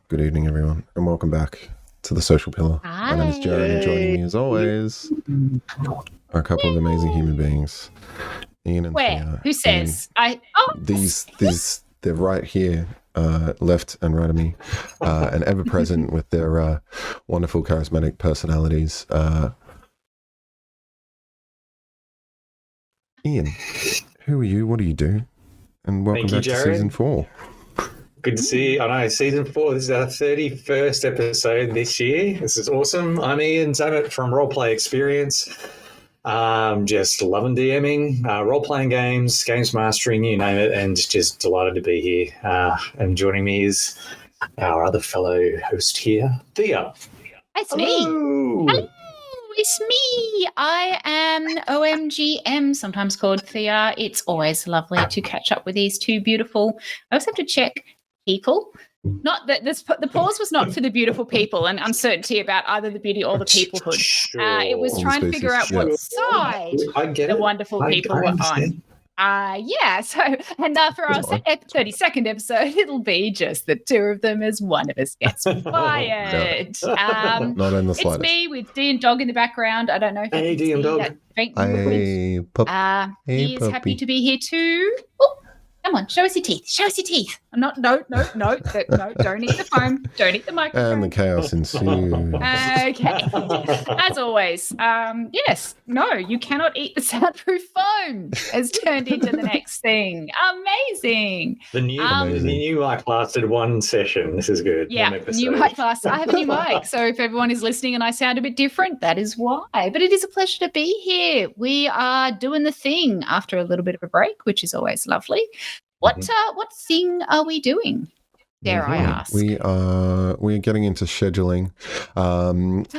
Good evening, everyone, and welcome back to The Social Pillar. Hi. My name is Jared, and joining me, as always, are a couple of amazing human beings, Ian and Where? Thea. Who says? They're right here, left and right of me, and ever present with their wonderful, charismatic personalities. Ian, who are you? What do you do? And welcome back to season 4. Good to see you. I know, season 4. This is our 31st episode this year. This is awesome. I'm Ian Zammit from Roleplay Experience. Just loving DMing, role-playing games, games mastering, you name it, and just delighted to be here. And joining me is our other fellow host here, Thea. It's me. Hello, it's me. I am OMGM, sometimes called Thea. It's always lovely to catch up with these two beautiful. I also have to check people. Not that the pause was not for the beautiful people and uncertainty about either the beauty or the peoplehood. Sure. It was trying to figure out what side the wonderful people were on. So, and for our 32nd episode, it'll be just the two of them as one of us gets fired. Not in the slightest. It's me with D and Dog in the background. I don't know if you can see Dog. that faint Hey, pup. he is happy to be here too. Oh, come on, show us your teeth. Show us your teeth. No, don't eat the foam. Don't eat the microphone. And the chaos ensues. Okay. As always, you cannot eat the soundproof foam has turned into the next thing. Amazing. The new mic lasted one session. This is good. Yeah, new mic last. I have a new mic. So if everyone is listening and I sound a bit different, that is why. But it is a pleasure to be here. We are doing the thing after a little bit of a break, which is always lovely. What thing are we doing? Dare I ask? We are getting into scheduling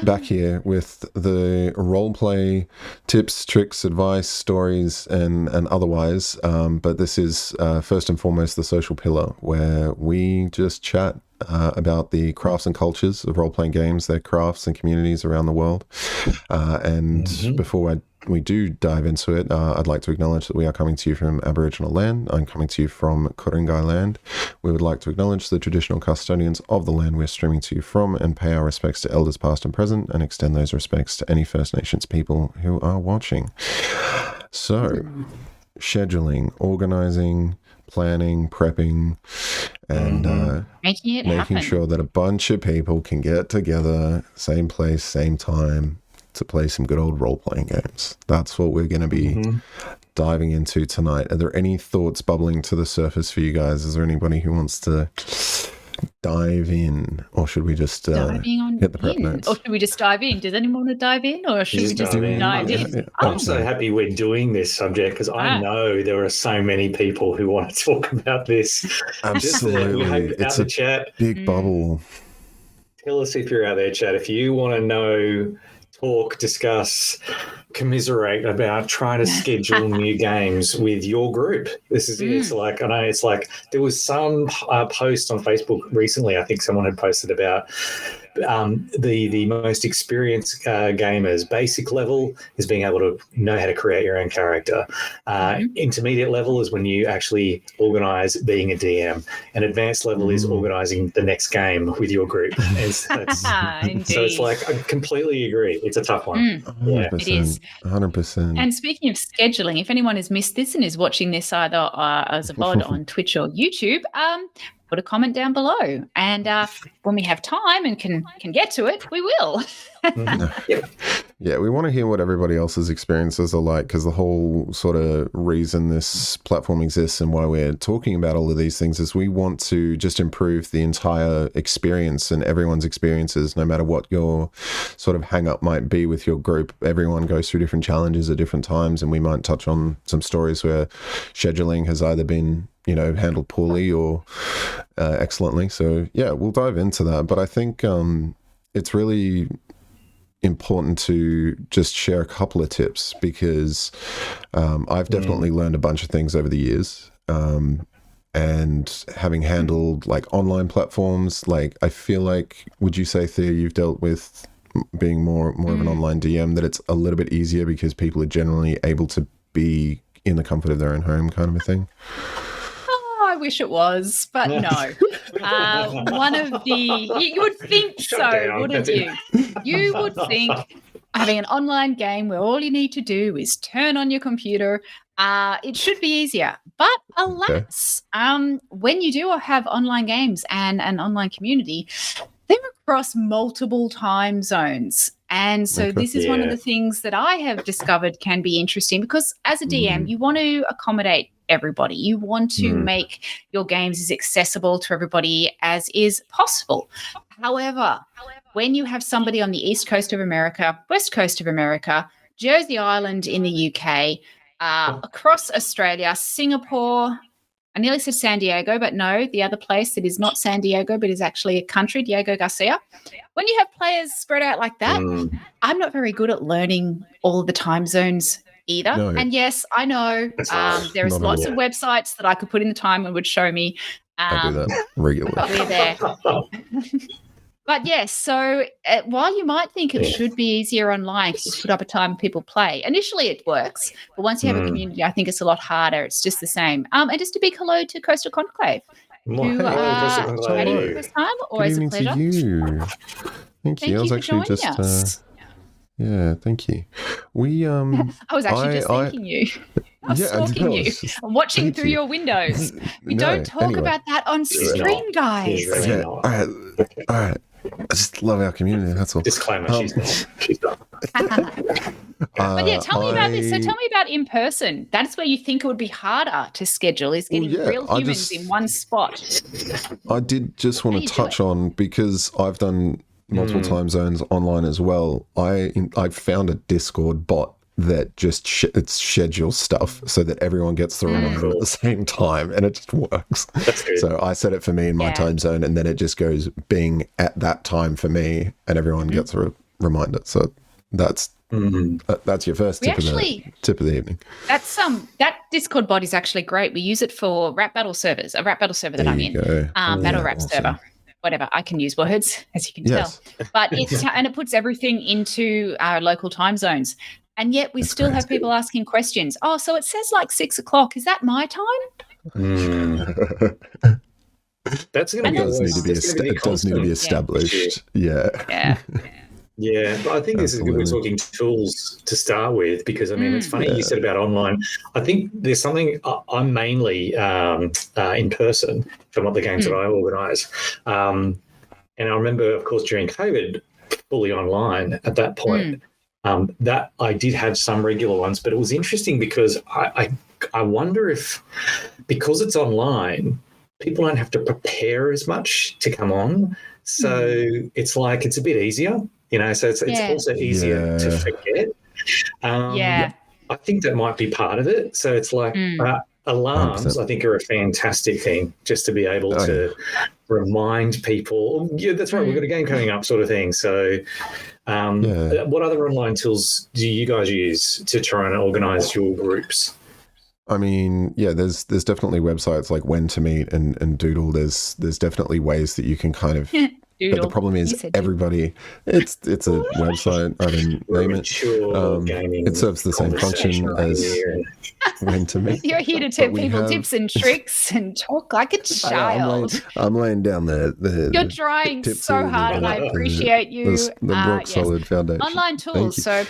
back here with the role play tips, tricks, advice, stories, and otherwise. But this is first and foremost the social pillar, where we just chat about the crafts and cultures of role-playing games, their crafts and communities around the world. Before we do dive into it, I'd like to acknowledge that we are coming to you from Aboriginal land. I'm coming to you from Ku-ring-gai land. We would like to acknowledge the traditional custodians of the land we're streaming to you from and pay our respects to elders past and present and extend those respects to any First Nations people who are watching. So, scheduling, organizing, planning, prepping, and making sure that a bunch of people can get together, same place, same time, to play some good old role-playing games. That's what we're going to be diving into tonight. Are there any thoughts bubbling to the surface for you guys? Is there anybody who wants to dive in, or should we just hit the prep notes? Or should we just dive in? Does anyone want to dive in, or should we just dive in? Yeah. I'm so happy we're doing this subject because I know there are so many people who want to talk about this. Absolutely. It's a chat. big bubble. Tell us if you're out there, chat. If you want to know, talk, discuss, commiserate about trying to schedule new games with your group. This is it. It's like, I know it's like there was some post on Facebook recently. I think someone had posted about the most experienced gamers. Basic level is being able to know how to create your own character. Intermediate level is when you actually organize being a DM. And advanced level is organizing the next game with your group. So it's like, I completely agree. It's a tough one. 100%, it is. 100%. And speaking of scheduling, if anyone has missed this and is watching this either as a VOD on Twitch or YouTube, put a comment down below, and when we have time and can get to it, we will. Yeah, we want to hear what everybody else's experiences are like, because the whole sort of reason this platform exists and why we're talking about all of these things is we want to just improve the entire experience and everyone's experiences, no matter what your sort of hang up might be with your group. Everyone goes through different challenges at different times, and we might touch on some stories where scheduling has either been handled poorly or excellently. So yeah, we'll dive into that. But I think it's really important to just share a couple of tips, because I've definitely learned a bunch of things over the years. And having handled like online platforms, like I feel like, would you say, Thea, you've dealt with being more of an online DM, that it's a little bit easier because people are generally able to be in the comfort of their own home, kind of a thing? wish it was, but no. One of the you would think Shut so, down. wouldn't That's you? You would think having an online game where all you need to do is turn on your computer, it should be easier. But alas, when you do have online games and an online community, they're across multiple time zones. And so this is one of the things that I have discovered can be interesting, because as a DM, you want to accommodate everybody. You want to make your games as accessible to everybody as is possible. However, when you have somebody on the East Coast of America, West Coast of America, Jersey Island in the UK, across Australia, Singapore, I nearly said San Diego, but no, the other place that is not San Diego but is actually a country, Diego Garcia. When you have players spread out like that, I'm not very good at learning all of the time zones either. No. And yes, I know there is lots of websites that I could put in the time and would show me. I do that regularly. But we're there. But yes, so while you might think it should be easier online because you put up a time and people play, initially it works. But once you have a community, I think it's a lot harder. It's just the same. And just a big hello to Coastal Conclave. Hello. First time, always a pleasure. To you. Thank you. I was actually just yeah, thank you. We I was actually just thanking you. I was stalking you. I'm watching through your windows. We don't talk about that on stream, guys. Yeah. All right. I just love our community. That's all. Disclaimer: she's not. But yeah, tell me about this. So tell me about in person. That's where you think it would be harder to schedule, is getting real humans in one spot. I did just want to touch on, because I've done multiple time zones online as well. I found a Discord bot that just it schedules stuff so that everyone gets the reminder at the same time, and it just works. So I set it for me in my time zone, and then it just goes bing at that time for me, and everyone gets a reminder. So that's your first tip of the evening. That's that Discord bot is actually great. We use it for rap battle servers, a rap battle server that I'm in, battle rap server. Whatever, I can use words, as you can tell. But it puts everything into our local time zones. And yet we still have people asking questions. Oh, so it says like 6 o'clock. Is that my time? That's going to be. It does need to be established. Yeah. Yeah, but I think this is good. We're talking tools to start with, because I mean, it's funny you said about online. I think there's something. I'm mainly in person from what the games that I organise, and I remember, of course, during COVID, fully online at that point. That I did have some regular ones, but it was interesting because I wonder if, because it's online, people don't have to prepare as much to come on, so it's like it's a bit easier. So it's also easier to forget. I think that might be part of it. So it's like alarms, 100%. I think, are a fantastic thing, just to be able to remind people, that's right, we've got a game coming up, sort of thing. So what other online tools do you guys use to try and organize your groups? I mean, there's definitely websites like When to Meet and Doodle. There's definitely ways that you can kind of But the problem is everybody, it's a website, I didn't name it. It serves the same function as When to Meet. You're here to tell people tips and tricks and talk like a child. I'm laying down the You're trying so hard, and I appreciate you. The rock solid foundation. Online tools, so,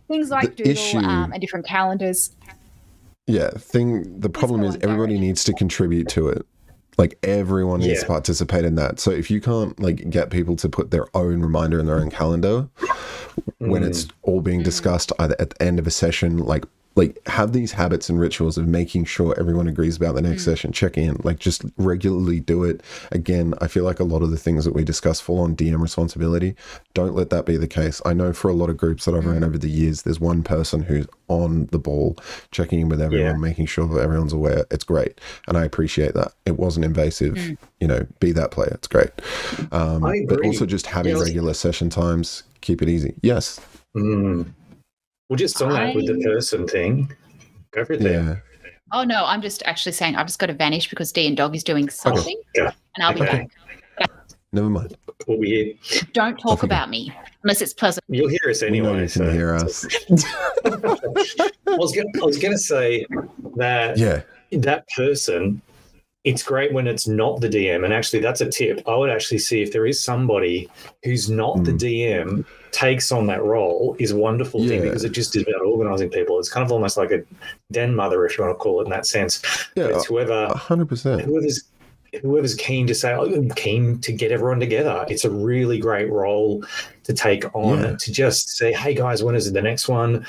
things like Doodle and different calendars. The problem is everybody needs to contribute to it. Like, everyone needs to participate in that. So if you can't get people to put their own reminder in their own calendar when it's all being discussed either at the end of a session, like have these habits and rituals of making sure everyone agrees about the next session, check in, just regularly do it. Again, I feel like a lot of the things that we discuss fall on DM responsibility. Don't let that be the case. I know for a lot of groups that I've ran over the years, there's one person who's on the ball, checking in with everyone, making sure that everyone's aware. It's great. And I appreciate that. It wasn't invasive. Be that player. It's great. But also just having regular session times, keep it easy. Yes. Well, just on that with the person thing, go for it there. Oh, no, I'm just actually saying I've just got to vanish because D and Dog is doing something, and I'll be back. Never mind. We'll be here. Don't talk about me unless it's pleasant. You'll hear us anyway. You can hear us. I was going to say that that person it's great when it's not the DM. And actually, that's a tip. I would actually see if there is somebody who's not the DM takes on that role is a wonderful thing, because it just is about organising people. It's kind of almost like a den mother, if you want to call it in that sense. Yeah, but it's 100%. Whoever's keen to say, I'm keen to get everyone together. It's a really great role to take on, to just say, hey guys, when is the next one?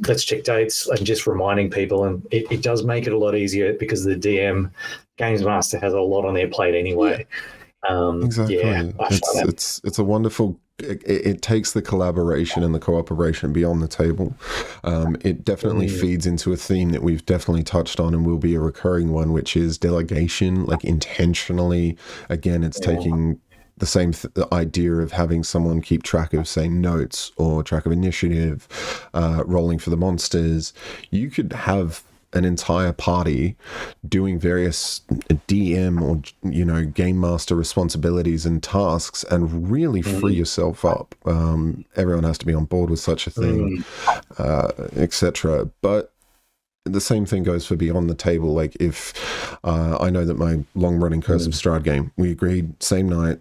Let's check dates, and just reminding people. And it does make it a lot easier, because the DM, Games Master, has a lot on their plate anyway. Exactly. Yeah, it's a wonderful. It takes the collaboration and the cooperation beyond the table. It definitely feeds into a theme that we've definitely touched on and will be a recurring one, which is delegation, like intentionally. Again, it's taking the same idea of having someone keep track of, say, notes or track of initiative, rolling for the monsters. You could have an entire party doing various DM or game master responsibilities and tasks, and really free yourself up. Everyone has to be on board with such a thing, etc. But the same thing goes for beyond the table. Like if I know that my long-running Curse of Strahd game, we agreed same night,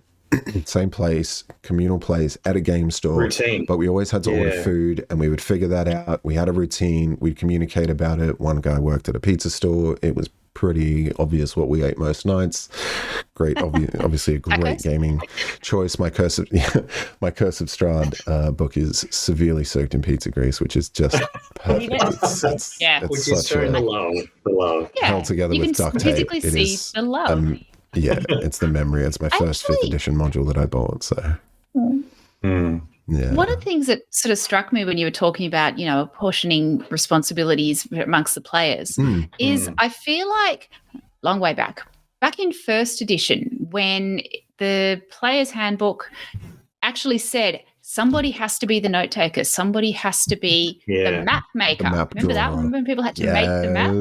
same place, communal place at a game store. Routine. But we always had to order food, and we would figure that out. We had a routine. We'd communicate about it. One guy worked at a pizza store. It was pretty obvious what we ate most nights. Great, obviously a great gaming choice. My Curse of Strahd book is severely soaked in pizza grease, which is just perfect. It's which is showing the love. Held together you with can duct tape. physically see the love. Yeah, it's the memory. It's my first 5th edition module that I bought. So, yeah. One of the things that sort of struck me when you were talking about, apportioning responsibilities amongst the players is I feel like long way back in 1st edition, when the player's handbook actually said somebody has to be the note taker, somebody has to be the map maker. Remember that one when people had to make the map?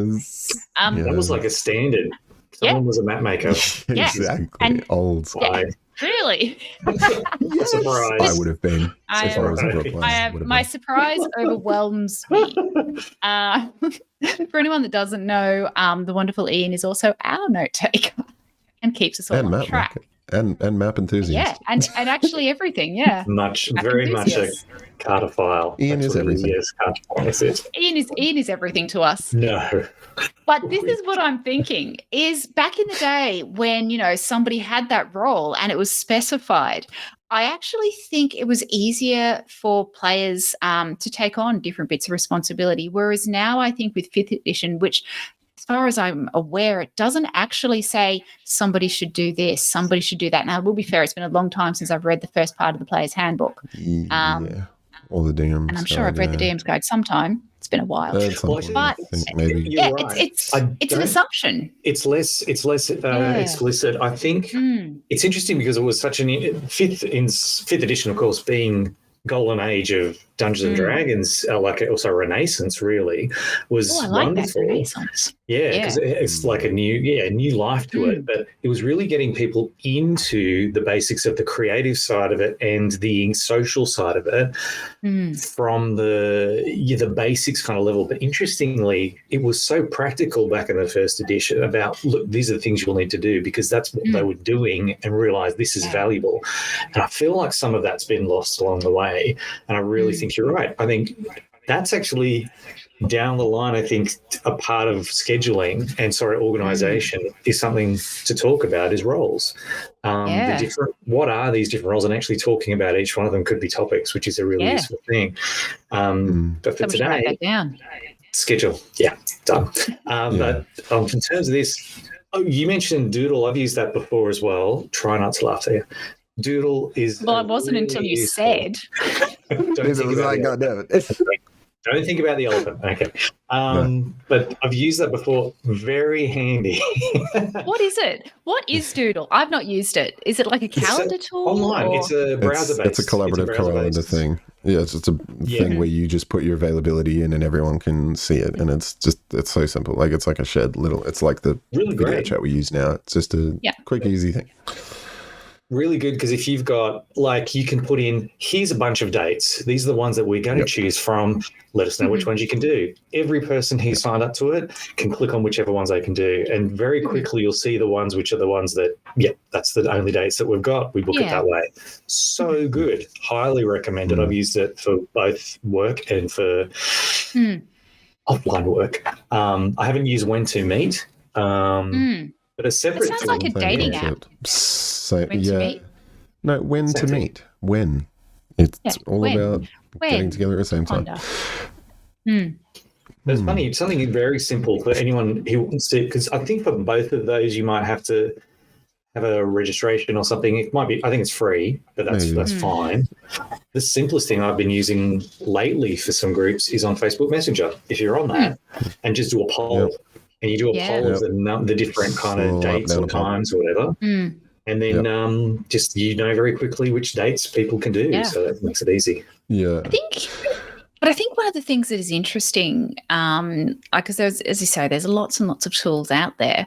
That was like a standard. Someone was a map maker. Exactly. And old school. Really? Surprise. I would have been. If I was ever a player, my surprise overwhelms me. For anyone that doesn't know, the wonderful Ian is also our note taker and keeps us all on track. And map enthusiast. Yeah, and actually everything, Very much a cartophile. Ian is everything. Yes, cartophile. Ian is everything to us. No. But this is what I'm thinking, is back in the day when, somebody had that role and it was specified, I actually think it was easier for players to take on different bits of responsibility. Whereas now I think with 5th edition, which as far as I'm aware, it doesn't actually say somebody should do this, somebody should do that. Now, it will be fair, it's been a long time since I've read the first part of the player's handbook. All the DMs. And I'm sure I've read the DM's guide sometime. It's been a while. But maybe. You're right. It's an assumption. It's less explicit. I think it's interesting because it was such an 5th edition, of course, being golden age of Dungeons and Dragons, like also Renaissance, really was wonderful. That Renaissance. Yeah, because it's like a new life to it. But it was really getting people into the basics of the creative side of it and the social side of it from the basics kind of level. But interestingly, it was so practical back in the 1st edition about, look, these are the things you'll need to do, because that's what they were doing, and realized this is valuable. And I feel like some of that's been lost along the way. And I really think you're right. I think that's actually down the line. I think a part of scheduling and organisation is something to talk about, is roles. What are these different roles, and actually talking about each one of them could be topics, which is a really useful thing. But for today, schedule, done. But in terms of this, you mentioned Doodle. I've used that before as well. Try not to laugh there. Doodle is. Well, it wasn't until you said. Don't think about the elephant. Okay. But I've used that before. Very handy. What is it? What is Doodle? I've not used it. Is it like a calendar tool? Online. It's a browser-based. It's a collaborative calendar thing. Yeah, it's just a thing where you just put your availability in and everyone can see it. And it's so simple. Like, it's like a shared little, it's like the video chat we use now. It's just a quick, easy thing. really good because if you've got, like, you can put in, here's a bunch of dates. These are the ones that we're going to choose from. Let us know which ones you can do. Every person who signed up to it can click on whichever ones they can do. And very quickly you'll see the ones which are the ones that, that's the only dates that we've got. We book it that way. So good. Highly recommended. I've used it for both work and for offline work. I haven't used When to Meet. But a separate It sounds like a dating app. So, When to meet. No, when to meet. When. It's all about getting together at the same time. It's funny, something very simple for anyone who wants to, because I think for both of those you might have to have a registration or something. It might be, I think it's free, but that's fine. The simplest thing I've been using lately for some groups is on Facebook Messenger. If you're on that and just do a poll. And you do a poll of the different kind of dates or times or whatever. And then just, very quickly which dates people can do. So that makes it easy. Yeah. I think one of the things that is interesting, because as you say, there's lots and lots of tools out there,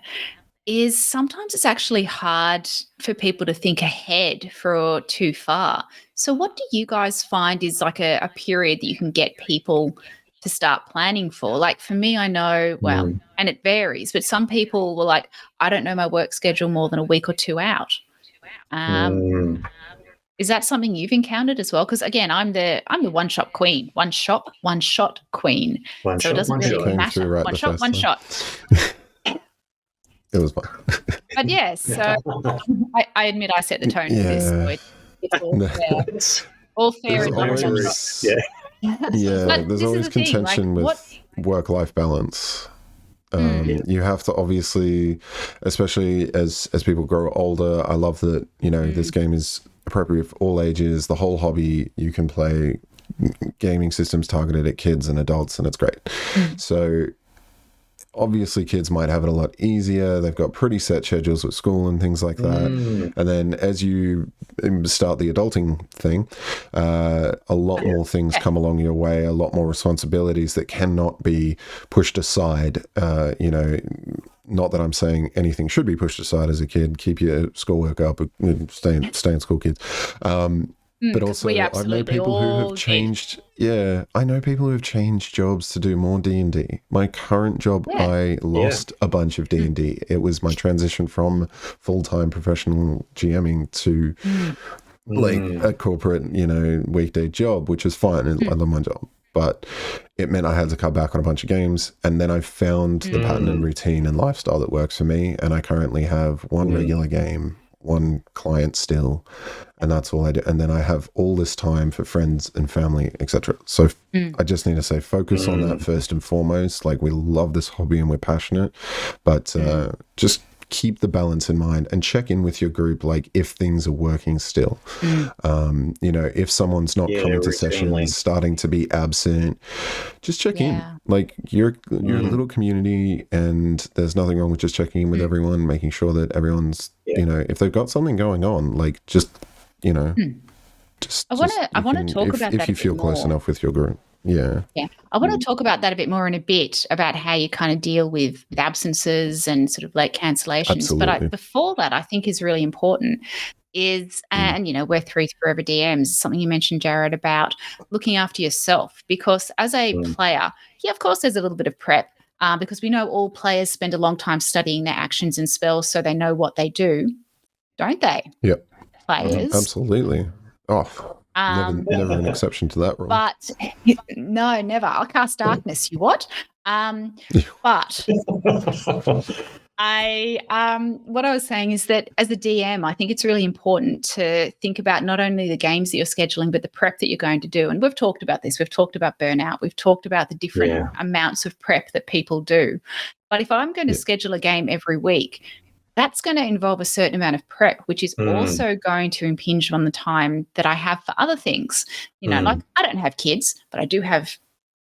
is sometimes it's actually hard for people to think ahead for too far. So what do you guys find is like a period that you can get people to start planning for? Like for me, I know, and it varies, but some people were like, I don't know my work schedule more than a week or two out. Is that something you've encountered as well? Because again, I'm the one-shot queen. One shot queen. So it doesn't really matter. One shot. It was fun. But yes, so I admit I set the tone for this. So it's all fair in one shot. There's always contention with work-life balance. You have to obviously, especially as people grow older, I love that, this game is appropriate for all ages. The whole hobby, you can play gaming systems targeted at kids and adults, and it's great. So obviously kids might have it a lot easier. They've got pretty set schedules with school and things like that. And then as you start the adulting thing, a lot more things come along your way, a lot more responsibilities that cannot be pushed aside. Not that I'm saying anything should be pushed aside as a kid. Keep your schoolwork up, stay in school, kids. But also, I know people who have changed. I know people who have changed jobs to do more D&D. My current job, I lost a bunch of D&D. It was my transition from full-time professional GMing to like a corporate, weekday job, which is fine. I love my job, but it meant I had to cut back on a bunch of games. And then I found the pattern and routine and lifestyle that works for me. And I currently have one regular game, one client still, and that's all I do. And then I have all this time for friends and family, etc. So I just need to say, focus on that first and foremost. Like, we love this hobby and we're passionate, but just keep the balance in mind and check in with your group, like if things are working still. If someone's not coming to sessions, starting to be absent, just check in. Like, you're a little community, and there's nothing wrong with just checking in with everyone, making sure that everyone's if they've got something going on, like just I want to talk about that if you feel close enough with your group. I want to talk about that a bit more in a bit, about how you kind of deal with absences and sort of late cancellations. Absolutely. But before that, I think is really important is, and we're three Forever DMs, something you mentioned, Jared, about looking after yourself, because as a player, of course there's a little bit of prep, because we know all players spend a long time studying their actions and spells so they know what they do, don't they? Yep. Players. Absolutely. Never an exception to that rule. But no, never. I'll cast darkness. You what? But what I was saying is that as a DM, I think it's really important to think about not only the games that you're scheduling, but the prep that you're going to do. And we've talked about this. We've talked about burnout. We've talked about the different amounts of prep that people do. But if I'm going to schedule a game every week, that's going to involve a certain amount of prep, which is also going to impinge on the time that I have for other things. Like, I don't have kids, but I do have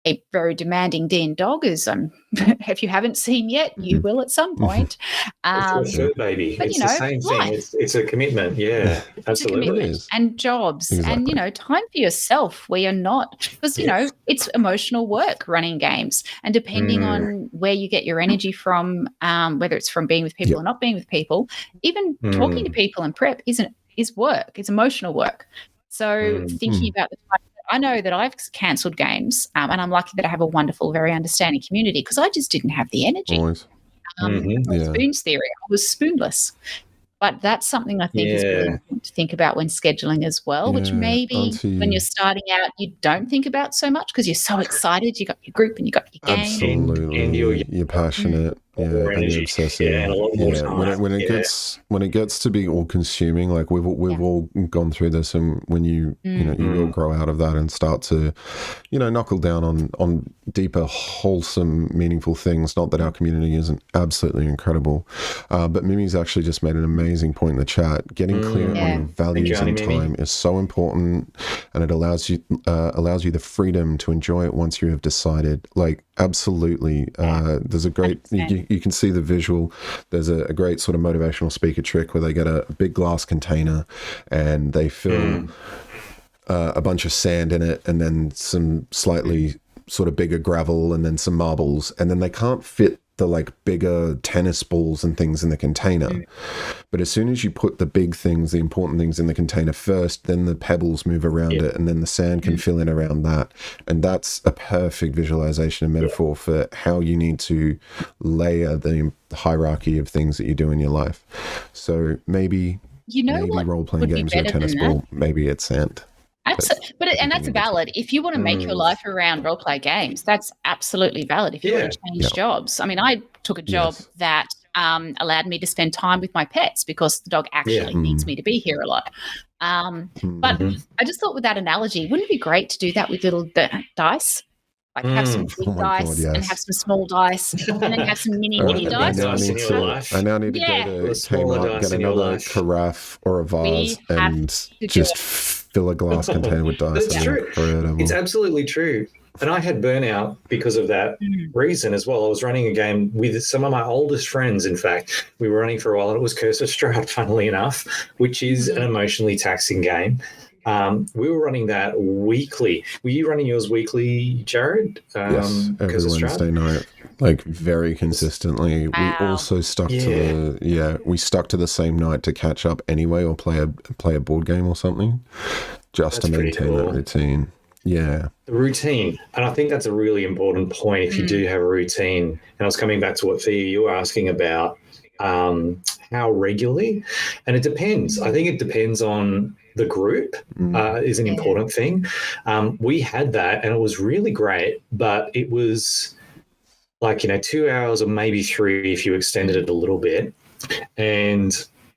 a very demanding Dean dog, as if you haven't seen yet, you will at some point. It's your fur baby. But, it's the same thing. It's a commitment. Yeah, absolutely. Commitment and jobs and, time for yourself where you're not, because, it's emotional work running games. And depending on where you get your energy from, whether it's from being with people or not being with people, even talking to people and prep isn't is work. It's emotional work. So thinking about the time, I know that I've cancelled games, and I'm lucky that I have a wonderful, very understanding community because I just didn't have the energy. Always. Spoons theory, I was spoonless. But that's something I think is really important to think about when scheduling as well, which maybe when you're starting out, you don't think about so much because you're so excited. You got your group and you got your game. Absolutely. And you're passionate. more And energy. you're obsessive. And a lot more time. When it gets to be all consuming, like we've all gone through this, and when you will grow out of that and start to, knuckle down on deeper, wholesome, meaningful things. Not that our community isn't absolutely incredible, but Mimi's actually just made an amazing point in the chat. Getting clear on your values and time is so important, and it allows you the freedom to enjoy it once you have decided. Like, absolutely. There's a great you can see the visual. There's a great sort of motivational speaker trick where they get a big glass container and they fill a bunch of sand in it, and then some slightly sort of bigger gravel, and then some marbles, and then they can't fit the like bigger tennis balls and things in the container. But as soon as you put the big things, the important things in the container first, then the pebbles move around it, and then the sand can fill in around that. And that's a perfect visualization and metaphor for how you need to layer the hierarchy of things that you do in your life. So maybe role-playing games are a tennis ball, maybe it's sand. Absolutely, and that's valid. If you want to make your life around role-play games, that's absolutely valid. If you want to change jobs, I mean, I took a job that allowed me to spend time with my pets because the dog actually needs me to be here a lot. But I just thought with that analogy, wouldn't it be great to do that with little dice? Like have some big dice and have some small dice, and then have some mini dice. I now need to go to Kmart, get another carafe or a vase, and just fill a glass container with dice. That's true. Incredible. It's absolutely true. And I had burnout because of that reason as well. I was running a game with some of my oldest friends, in fact. We were running for a while, and it was Curse of Strahd, funnily enough, which is an emotionally taxing game. We were running that weekly. Were you running yours weekly, Jared? Yes, every Wednesday night, like very consistently. Wow. We also stuck to we stuck to the same night to catch up anyway, or play a board game or something, just to maintain that routine. Yeah. The routine. And I think that's a really important point if you do have a routine. And I was coming back to what Thea, you were asking about how regularly. And it depends. I think it depends on the group is an important thing. We had that and it was really great, but it was like, 2 hours or maybe 3 if you extended it a little bit. And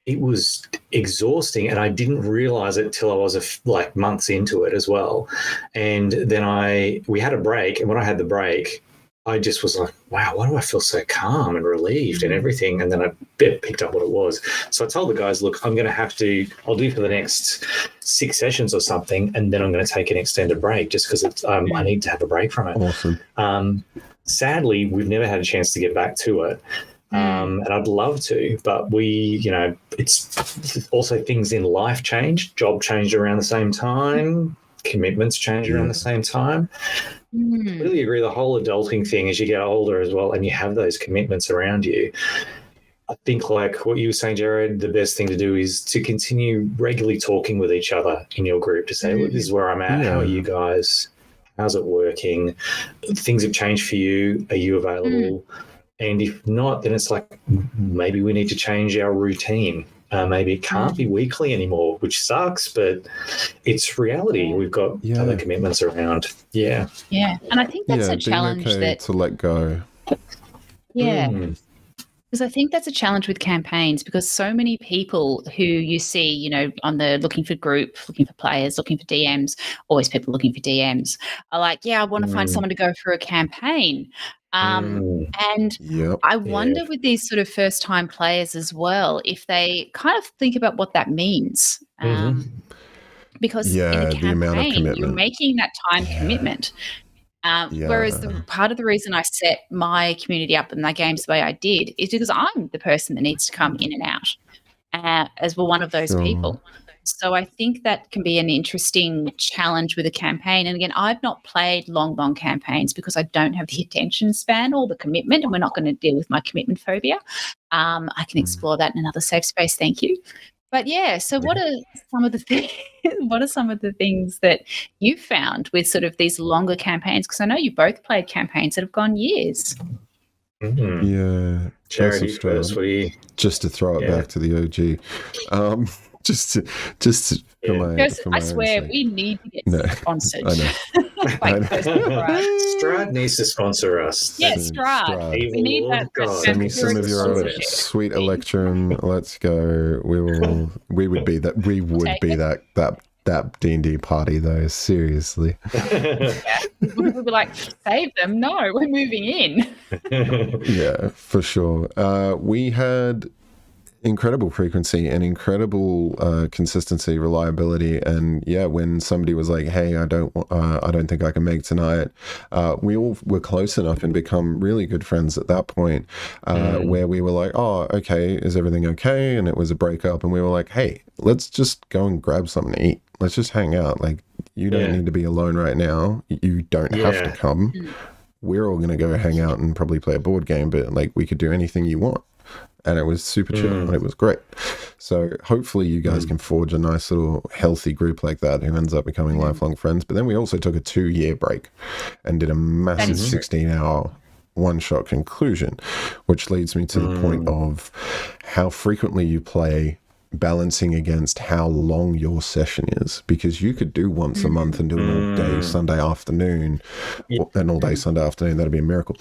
it was exhausting, and I didn't realize it till I was months into it as well. And then we had a break, and when I had the break, I just was like, wow, why do I feel so calm and relieved and everything? And then I picked up what it was. So I told the guys, look, I'll do for the next 6 sessions or something, and then I'm going to take an extended break just because I need to have a break from it. Awesome. Sadly, we've never had a chance to get back to it. And I'd love to, but it's also things in life changed. Job changed around the same time. Commitments change around the same time. I really agree. The whole adulting thing as you get older as well, and you have those commitments around you. I think like what you were saying, Jared, the best thing to do is to continue regularly talking with each other in your group to say, look, this is where I'm at. How are you guys? How's it working? Things have changed for you. Are you available? And if not, then it's like maybe we need to change our routine. Maybe it can't be weekly anymore, which sucks, but it's reality. We've got other commitments around. Yeah. Yeah. And I think that's a challenge to let go. Yeah. Because I think that's a challenge with campaigns, because so many people who you see, on the looking for group, looking for players, looking for DMs, always people looking for DMs, are like, I want to find someone to go for a campaign. And I wonder with these sort of first-time players as well, if they kind of think about what that means. Because in a campaign, you're making that time commitment. Whereas part of the reason I set my community up and my games the way I did is because I'm the person that needs to come in and out as one of those people. So I think that can be an interesting challenge with a campaign. And again, I've not played long campaigns because I don't have the attention span or the commitment, and we're not going to deal with my commitment phobia. I can explore that in another safe space. Thank you. But yeah, so what are some of the what are some of the things that you found with sort of these longer campaigns? Because I know you both played campaigns that have gone years. Yeah, Charity first. What do you? Just to throw it back to the OG, just to for my I swear sake. we need to get sponsored. I know. Strad needs to sponsor us. Yeah, Strad. We need that. Send me some of your sweet Electrum. Let's go. We would be that D&D party though. Seriously. We would be like, save them. No, we're moving in. Yeah, for sure. We had incredible frequency and incredible consistency, reliability, and when somebody was like, "Hey, I don't think I can make tonight," we all were close enough and become really good friends at that point, where we were like, "Oh, okay, is everything okay?" And it was a breakup, and we were like, "Hey, let's just go and grab something to eat. Let's just hang out. Like, you don't need to be alone right now. You don't have to come. We're all gonna go hang out and probably play a board game, but like, we could do anything you want." And it was super chill and it was great. So hopefully you guys can forge a nice little healthy group like that who ends up becoming lifelong friends. But then we also took a 2-year break and did a massive 16-hour one-shot conclusion, which leads me to the point of how frequently you play, balancing against how long your session is, because you could do once a month and do an all-day Sunday afternoon, an all-day Sunday afternoon. That'd be a miracle.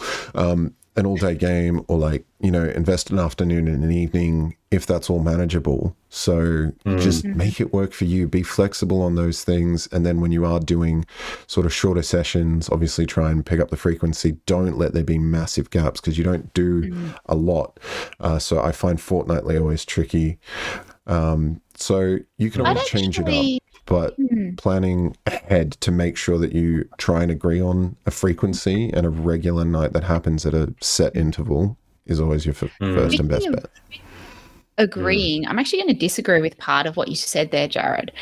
An all-day game, or like, invest an afternoon and an evening if that's all manageable. So just make it work for you. Be flexible on those things. And then when you are doing sort of shorter sessions, obviously try and pick up the frequency. Don't let there be massive gaps, because you don't do a lot. So I find fortnightly always tricky. So you can always change it up, but planning ahead to make sure that you try and agree on a frequency and a regular night that happens at a set interval is always your first and best bet. Agreeing. I'm actually going to disagree with part of what you said there, Jared.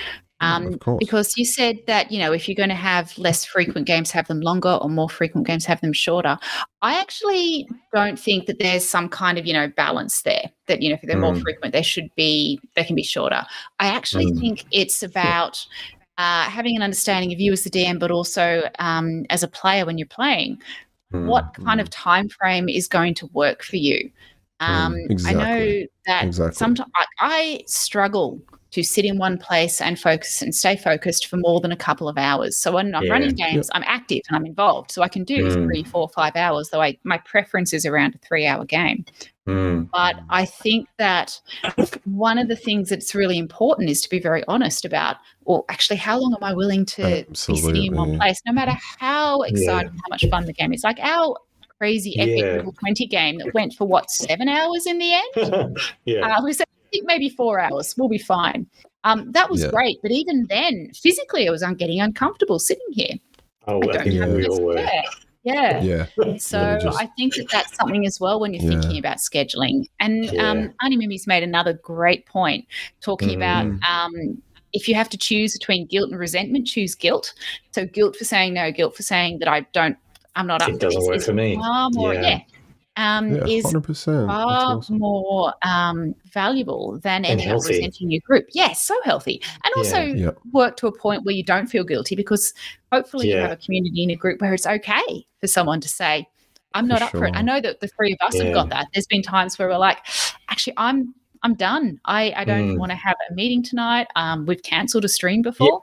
Of course. Because you said that, if you're going to have less frequent games, have them longer, or more frequent games, have them shorter. I actually don't think that there's some kind of, balance there, that, if they're more frequent, they can be shorter. I actually think it's about having an understanding of you as the DM, but also as a player when you're playing, what kind of time frame is going to work for you. Exactly. I know that sometimes I struggle to sit in one place and focus and stay focused for more than a couple of hours. So when I'm running games, I'm active and I'm involved. So I can do 3, 4, 5 hours, though my preference is around a 3-hour game. But I think that one of the things that's really important is to be very honest about, well, actually, how long am I willing to be sitting in one place, no matter how exciting, how much fun the game is. Like our crazy epic little 20 game that went for 7 hours in the end? We said, I think maybe 4 hours, we'll be fine. That was great, but even then, physically, I was getting uncomfortable sitting here. Oh, I think we all were. Yeah. So I think that's something as well when you're thinking about scheduling. And Auntie Mimi's made another great point, talking about if you have to choose between guilt and resentment, choose guilt. So guilt for saying no, guilt for saying that I'm not up. It doesn't work for me. Far more, is 100%. far more valuable than ending up resenting your group. Yes, so healthy. And also work to a point where you don't feel guilty, because hopefully you have a community in a group where it's okay for someone to say, I'm not up for it. I know that the three of us have got that. There's been times where we're like, actually, I'm done. I don't want to have a meeting tonight. We've cancelled a stream before.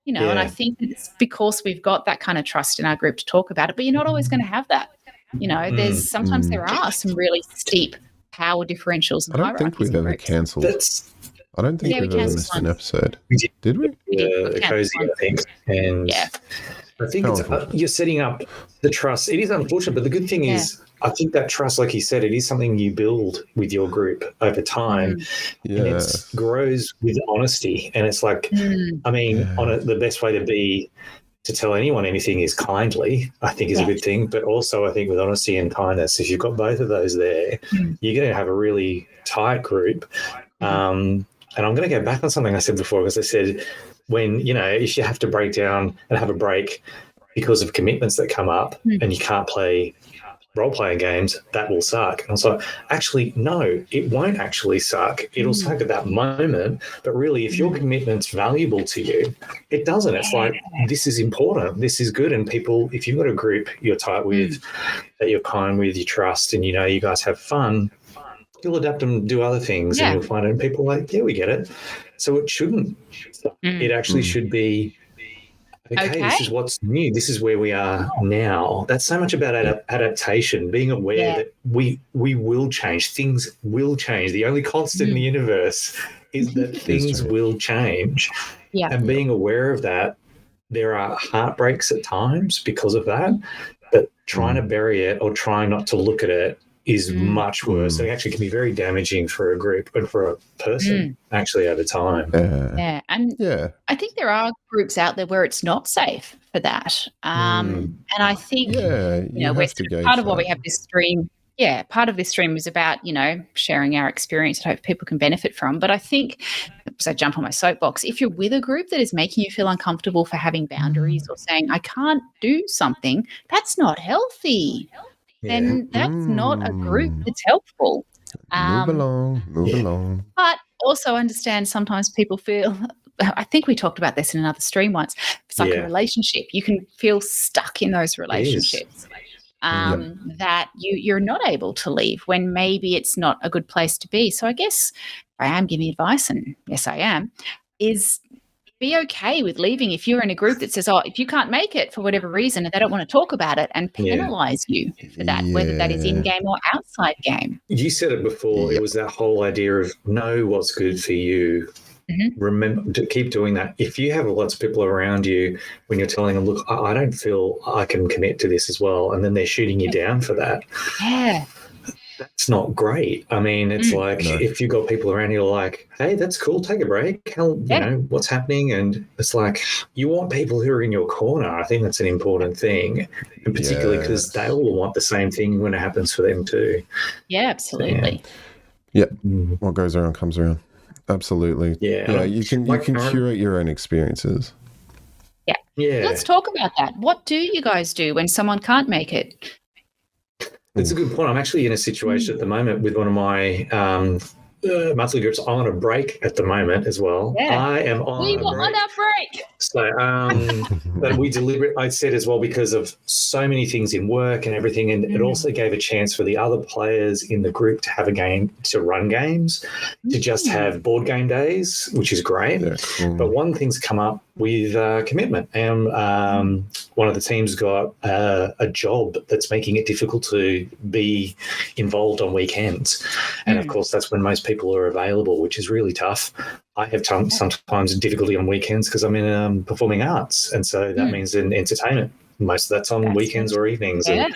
And I think it's because we've got that kind of trust in our group to talk about it, but you're not always going to have that. There's sometimes there are some really steep power differentials. And I don't think we've ever cancelled. I don't think we've ever missed an episode. Did we? The cozy, I think. And I think you're setting up the trust. It is unfortunate, but the good thing is, I think that trust, like you said, it is something you build with your group over time. And it grows with honesty. And it's like, the best way to tell anyone anything is kindly, I think is a good thing. But also I think with honesty and kindness, if you've got both of those there, you're going to have a really tight group. And I'm going to go back on something I said before, because I said, when, if you have to break down and have a break because of commitments that come up and you can't play role-playing games, that will suck. And I was like, actually, no, it won't actually suck. It'll suck at that moment. But really, if your commitment's valuable to you, it doesn't. It's like, this is important. This is good. And people, if you've got a group you're tight with, that you're kind with, you trust, and you guys have fun, you'll adapt and do other things, and you'll find it. And people are like, yeah, we get it. So it shouldn't. It actually should be, okay, this is what's new. This is where we are now. That's so much about adaptation, being aware that we will change. Things will change. The only constant in the universe is that things will change. Yeah. And being aware of that, there are heartbreaks at times because of that, but trying to bury it or trying not to look at it is much worse. It actually can be very damaging for a group and for a person actually over time. And I think there are groups out there where it's not safe for that. And I think, part of what we have this stream, part of this stream is about, sharing our experience that I hope people can benefit from. But I think, so I jump on my soapbox, if you're with a group that is making you feel uncomfortable for having boundaries or saying, I can't do something, that's not healthy. Then that's not a group that's helpful. Move along. But also understand sometimes people feel, I think we talked about this in another stream once, it's like a relationship. You can feel stuck in those relationships that you're not able to leave when maybe it's not a good place to be. So I guess I am giving advice, and yes, I am, is be okay with leaving if you're in a group that says, if you can't make it for whatever reason and they don't want to talk about it, and penalize you for that, whether that is in-game or outside game. You said it before. It was that whole idea of know what's good for you. Remember to keep doing that. If you have lots of people around you when you're telling them, look, I don't feel I can commit to this as well, and then they're shooting you down for that. That's not great. I mean, it's like if you've got people around you like, hey, that's cool, take a break. What's happening? And it's like you want people who are in your corner. I think that's an important thing, and particularly because they all want the same thing when it happens for them too. Yeah, absolutely. What goes around comes around. Absolutely. Yeah. You can curate your own experiences. Yeah. Let's talk about that. What do you guys do when someone can't make it? It's a good point. I'm actually in a situation at the moment with one of my monthly groups. I'm on a break at the moment as well. I am on our break. So, but we I said as well, because of so many things in work and everything, and it also gave a chance for the other players in the group to have a game, to run games, to just have board game days, which is great. But one thing's come up with commitment, and one of the teams got a job that's making it difficult to be involved on weekends, and of course that's when most people are available, which is really tough. I have sometimes difficulty on weekends because I'm in performing arts, and so that means in entertainment. Most of that's on weekends or evenings. And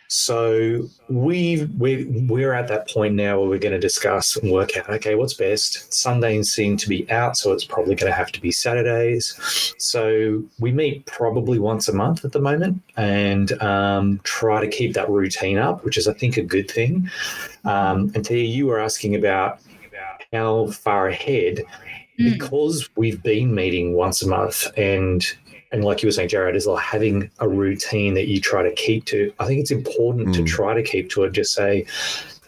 so we're at that point now where we're going to discuss and work out, okay, what's best? Sundays seem to be out, so it's probably going to have to be Saturdays. So we meet probably once a month at the moment, and try to keep that routine up, which is, I think, a good thing. And Tia, you were asking about how far ahead, because we've been meeting once a month, and like you were saying, Jared, is like having a routine that you try to keep to. I think it's important to try to keep to it. Just say,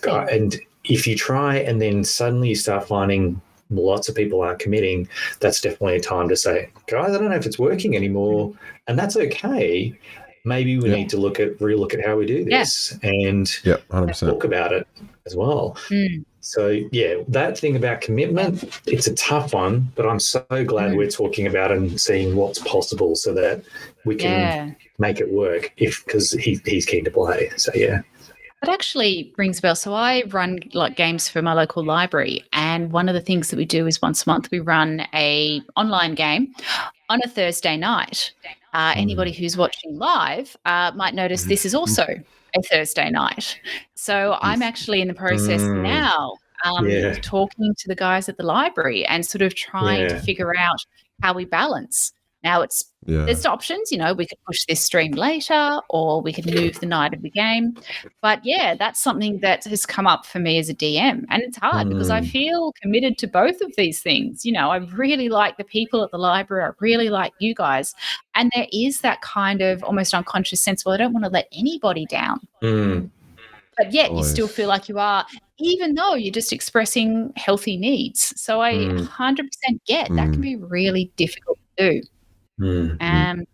and if you try and then suddenly you start finding lots of people aren't committing, that's definitely a time to say, guys, I don't know if it's working anymore, and that's okay. Maybe we need to relook at how we do this, and 100%. talk about it as well. So, that thing about commitment, it's a tough one, but I'm so glad we're talking about it and seeing what's possible so that we can make it work, because he's keen to play. So, That actually rings a bell. So I run games for my local library, and one of the things that we do is once a month we run a online game on a Thursday night. Anybody who's watching live might notice this is also a Thursday night. So I'm actually in the process now talking to the guys at the library and sort of trying to figure out how we balance Now there's options, we could push this stream later or we could move the night of the game. But yeah, that's something that has come up for me as a DM. And it's hard because I feel committed to both of these things. I really like the people at the library. I really like you guys. And there is that kind of almost unconscious sense, well, I don't want to let anybody down. But yet you still feel like you are, even though you're just expressing healthy needs. So I 100% get that can be really difficult to do. And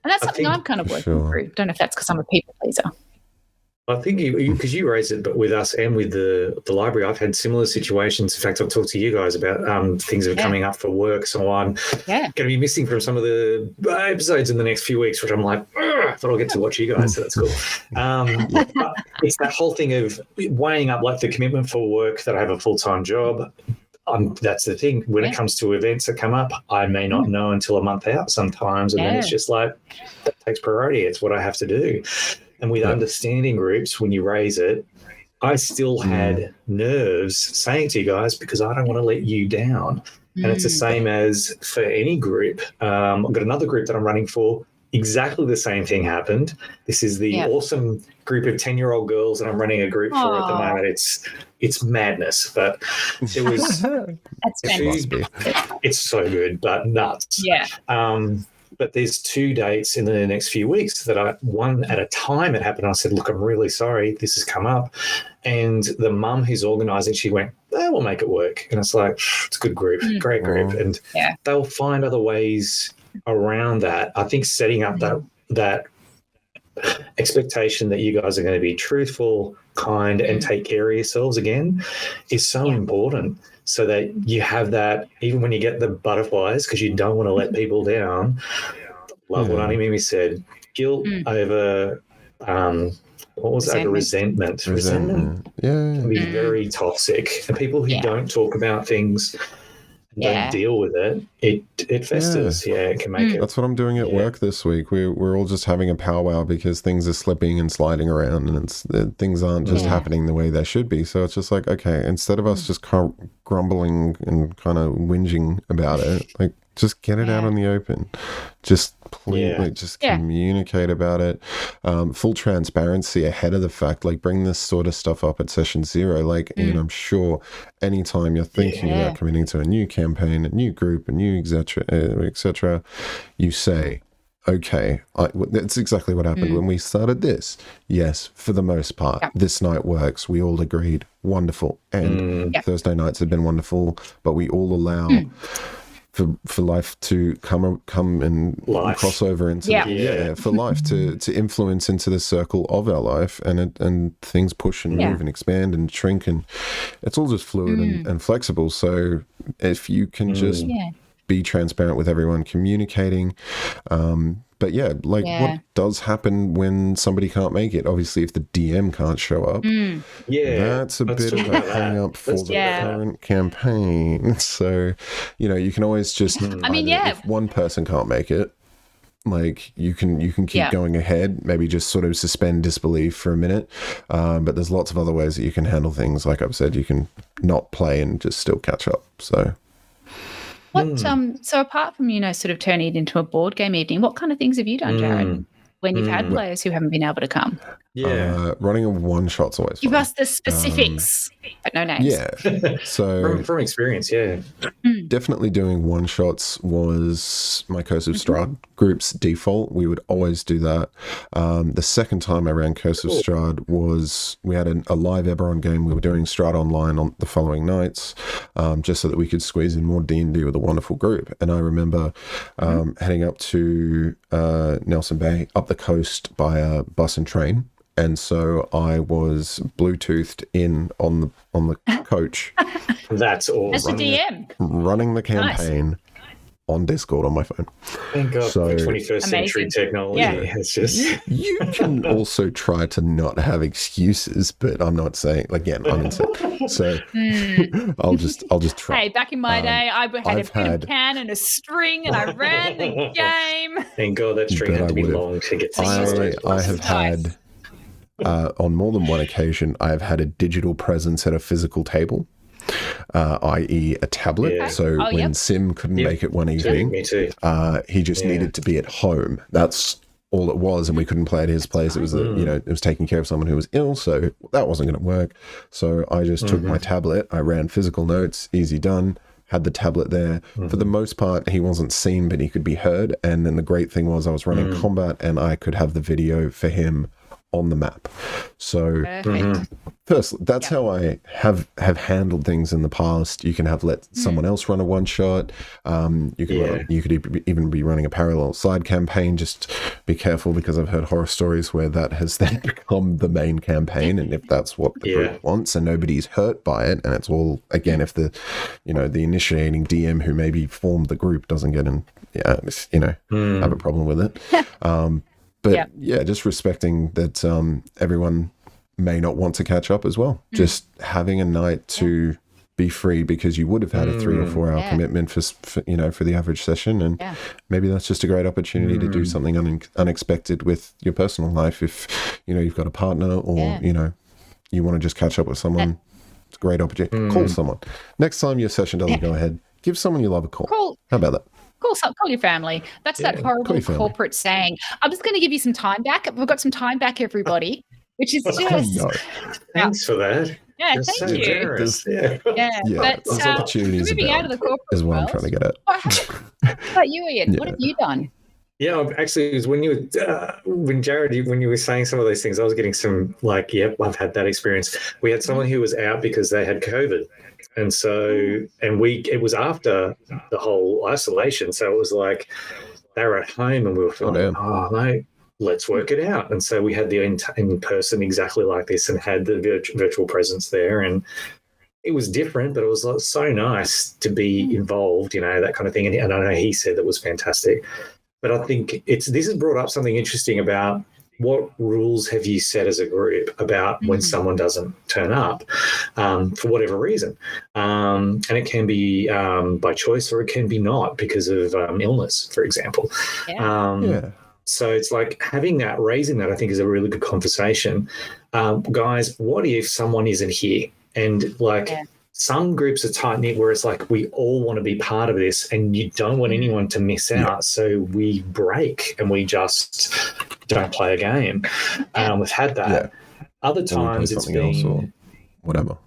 that's something I'm kind of working through. Don't know if that's because I'm a people pleaser. I think because you raised it, but with us and with the library, I've had similar situations. In fact, I've talked to you guys about things that are coming up for work. So I'm going to be missing from some of the episodes in the next few weeks, which I'm like, but I'll get to watch you guys, so that's cool. But it's that whole thing of weighing up like the commitment for work that I have a full-time job. That's the thing. When it comes to events that come up, I may not know until a month out sometimes. And then it's just like, that takes priority. It's what I have to do. And with understanding groups, when you raise it, I still had nerves saying to you guys, because I don't want to let you down. And it's the same as for any group. I've got another group that I'm running for. Exactly the same thing happened. This is the awesome group of 10-year-old girls that I'm running a group for at the moment. It's madness, but it was that's fantastic. It's so good, but nuts. Yeah. But there's 2 dates in the next few weeks that one at a time it happened. I said, look, I'm really sorry this has come up. And the mum who's organising, she went, we'll make it work. And it's like, it's a good group, great group. And they'll find other ways around that. I think setting up that expectation that you guys are going to be truthful, kind, and take care of yourselves again is so important. So that you have that, even when you get the butterflies, because you don't want to let people down. Love what Auntie Mimi said. Guilt over, what was that? Resentment. Resentment can be very toxic. And people who don't talk about things and don't deal with it festers. It can make it. That's what I'm doing at work this week. We're all just having a powwow because things are slipping and sliding around, and things aren't just happening the way they should be. So it's just like, okay, instead of us just grumbling and kind of whinging about it, like just get it out in the open. Just communicate about it. Full transparency ahead of the fact. Like bring this sort of stuff up at session 0. Like, and I'm sure anytime you're thinking about committing to a new campaign, a new group, a new etc., you say, okay, that's exactly what happened when we started this. Yes, for the most part, this night works. We all agreed. Wonderful. And Thursday nights have been wonderful, but we all allow for life to come and cross over into for life to influence into the circle of our life, and things push and move and expand and shrink, and it's all just fluid and flexible. So if you can just be transparent with everyone, communicating. But what does happen when somebody can't make it? Obviously, if the DM can't show up, that's a bit of a hang up for the current campaign. So, you can always just, if one person can't make it, like you can keep going ahead, maybe just sort of suspend disbelief for a minute. But there's lots of other ways that you can handle things. Like I've said, you can not play and just still catch up. So. So apart from, sort of turning it into a board game evening, what kind of things have you done, Jared, when you've had players who haven't been able to come? Running a one-shot's always Give fun. us the specifics, but no names. So from experience, definitely doing one-shots was my Curse of Strahd group's default. We would always do that. The second time I ran Curse of Strahd was we had a live Eberron game. We were doing Strahd online on the following nights, just so that we could squeeze in more D&D with a wonderful group. And I remember heading up to Nelson Bay, up the coast by a bus and train. And so I was Bluetoothed in on the coach. That's all. As a DM. Running the campaign on Discord on my phone. Thank God for 21st century technology. It's just you can also try to not have excuses, but I'm not saying again. I'm insane. So I'll just try. Hey, back in my day, I had a bit of can and a string, and I ran the game. Thank God that string had to be long to get to. I have had. On more than one occasion, I have had a digital presence at a physical table. i.e. a tablet. Yeah. So when Sim couldn't make it one evening, me too. he just needed to be at home. That's all it was, and we couldn't play at his place. It was, it was taking care of someone who was ill, so that wasn't going to work. So I just took my tablet, I ran physical notes, easy done, had the tablet there. For the most part, he wasn't seen, but he could be heard. And then the great thing was I was running combat, and I could have the video for him on the map. So first, that's how I have handled things in the past. You can let someone else run a one shot. You could even be running a parallel side campaign. Just be careful, because I've heard horror stories where that has then become the main campaign, and if that's what the group wants and nobody's hurt by it, and it's all, again, if the the initiating DM who maybe formed the group doesn't get in, have a problem with it. But just respecting that everyone may not want to catch up as well. Just having a night to be free, because you would have had a 3 or 4 hour commitment for the average session, and maybe that's just a great opportunity to do something unexpected with your personal life. If you've got a partner, or you want to just catch up with someone, it's a great opportunity. Call someone. Next time your session doesn't go ahead, give someone you love a call. How about that? Call your family. That's that horrible corporate saying. I'm just going to give you some time back. We've got some time back, everybody, which is just... Thanks for that. Yeah, You're thank so you. generous. But those opportunities moving out of the corporate is what world, I'm trying to get at. What about you, Ian? What have you done? Yeah, actually, it was when when you were saying some of those things, I was getting some I've had that experience. We had someone who was out because they had COVID. And so, it was after the whole isolation. So it was like they were at home, and we were feeling, mate, let's work it out. And so we had the in person exactly like this, and had the virtual presence there. And it was different, but it was so nice to be involved, that kind of thing. And I know he said that was fantastic. But I think this has brought up something interesting about what rules have you set as a group about when someone doesn't turn up for whatever reason. And it can be by choice, or it can be not because of illness, for example. So it's like raising that, I think, is a really good conversation. Guys, what if someone isn't here? And some groups are tight-knit where it's like we all want to be part of this, and you don't want anyone to miss out. So we break and we just don't play a game. We've had that. Other times it's been else or whatever.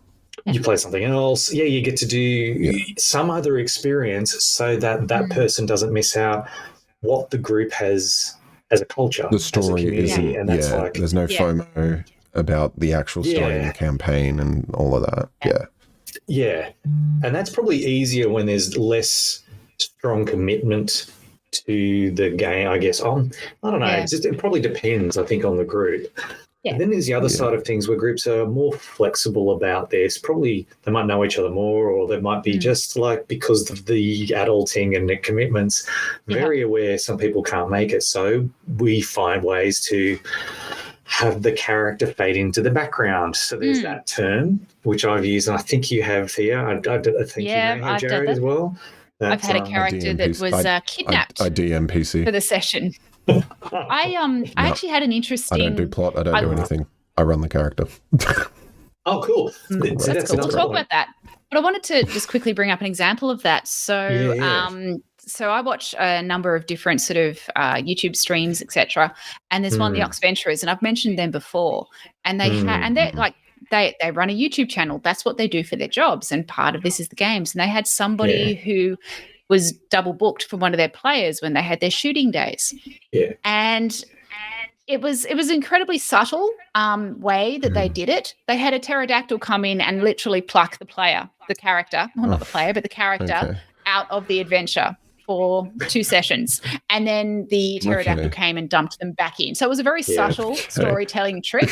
You play something else. Yeah, you get to do some other experience so that person doesn't miss out what the group has as a culture. The story isn't, and that's there's no FOMO about the actual story and the campaign and all of that. Yeah, and that's probably easier when there's less strong commitment to the game, I guess. I don't know. It probably depends, I think, on the group. Yeah. And then there's the other side of things where groups are more flexible about this. Probably they might know each other more, or they might be just because of the adulting and the commitments, very aware some people can't make it. So we find ways to have the character fade into the background. So there's that term, which I've used, and I think you have, Thea. I think you may have, Jared, as well. I've had a character that was kidnapped. I DM PC for the session. I actually had an interesting... I don't do plot. I don't do anything. I run the character. Oh, cool. That's cool. We'll talk about that. But I wanted to just quickly bring up an example of that. So so I watch a number of different sort of YouTube streams, etc. And there's one, the Ox Venturers, and I've mentioned them before. And they're like, they run a YouTube channel. That's what they do for their jobs. And part of this is the games. And they had somebody who was double booked for one of their players when they had their shooting days. Yeah. And it was incredibly subtle way that they did it. They had a pterodactyl come in and literally pluck the character, well, not the player, but the character out of the adventure for 2 sessions. And then the pterodactyl came and dumped them back in. So it was a very subtle storytelling trick.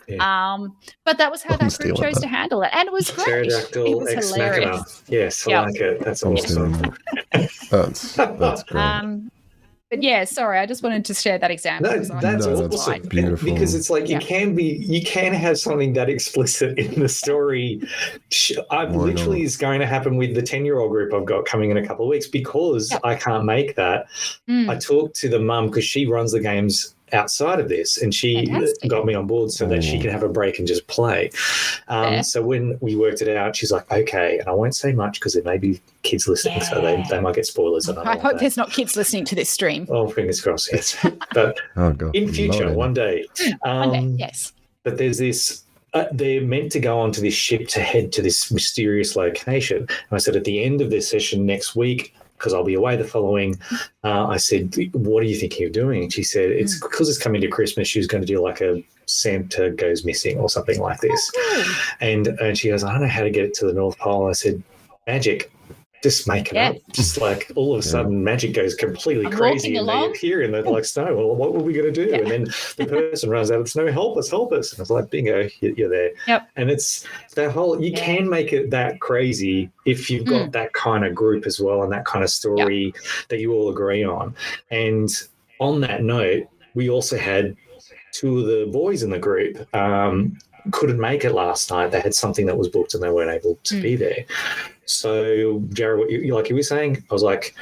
But that was how that group chose to handle it. And it was great. Pterodactyl it was hilarious. Yes, I like it. That's awesome. That's great. But yeah, sorry, I just wanted to share that example. That's awesome. Beautiful. Because it's like you can have something that explicit in the story. Literally is going to happen with the 10-year-old group I've got coming in a couple of weeks because I can't make that. I talked to the mum because she runs the games outside of this, and she Fantastic. got me on board so that she can have a break and just play. So when we worked it out, she's like, okay, and I won't say much because there may be kids listening, so they might get spoilers. And I hope there's not kids listening to this stream. Oh, fingers crossed, yes. But in future, one day. Yes. But there's this, they're meant to go onto this ship to head to this mysterious location. And I said, at the end of this session next week, because I'll be away the following, I said, what are you thinking of doing? And she said, it's because it's coming to Christmas, she was going to do like a Santa goes missing or something like this. And she goes, I don't know how to get it to the North Pole. I said, magic. Just make it up. Just like all of a sudden magic goes completely crazy and they appear in the like snow. Well, what were we going to do? And then the person runs out of snow, help us. And I was like, bingo, you're there. Yep. And it's that whole, you can make it that crazy if you've got that kind of group as well and that kind of story that you all agree on. And on that note, we also had two of the boys in the group couldn't make it last night. They had something that was booked and they weren't able to be there. So, Jared, what you were saying, I was like,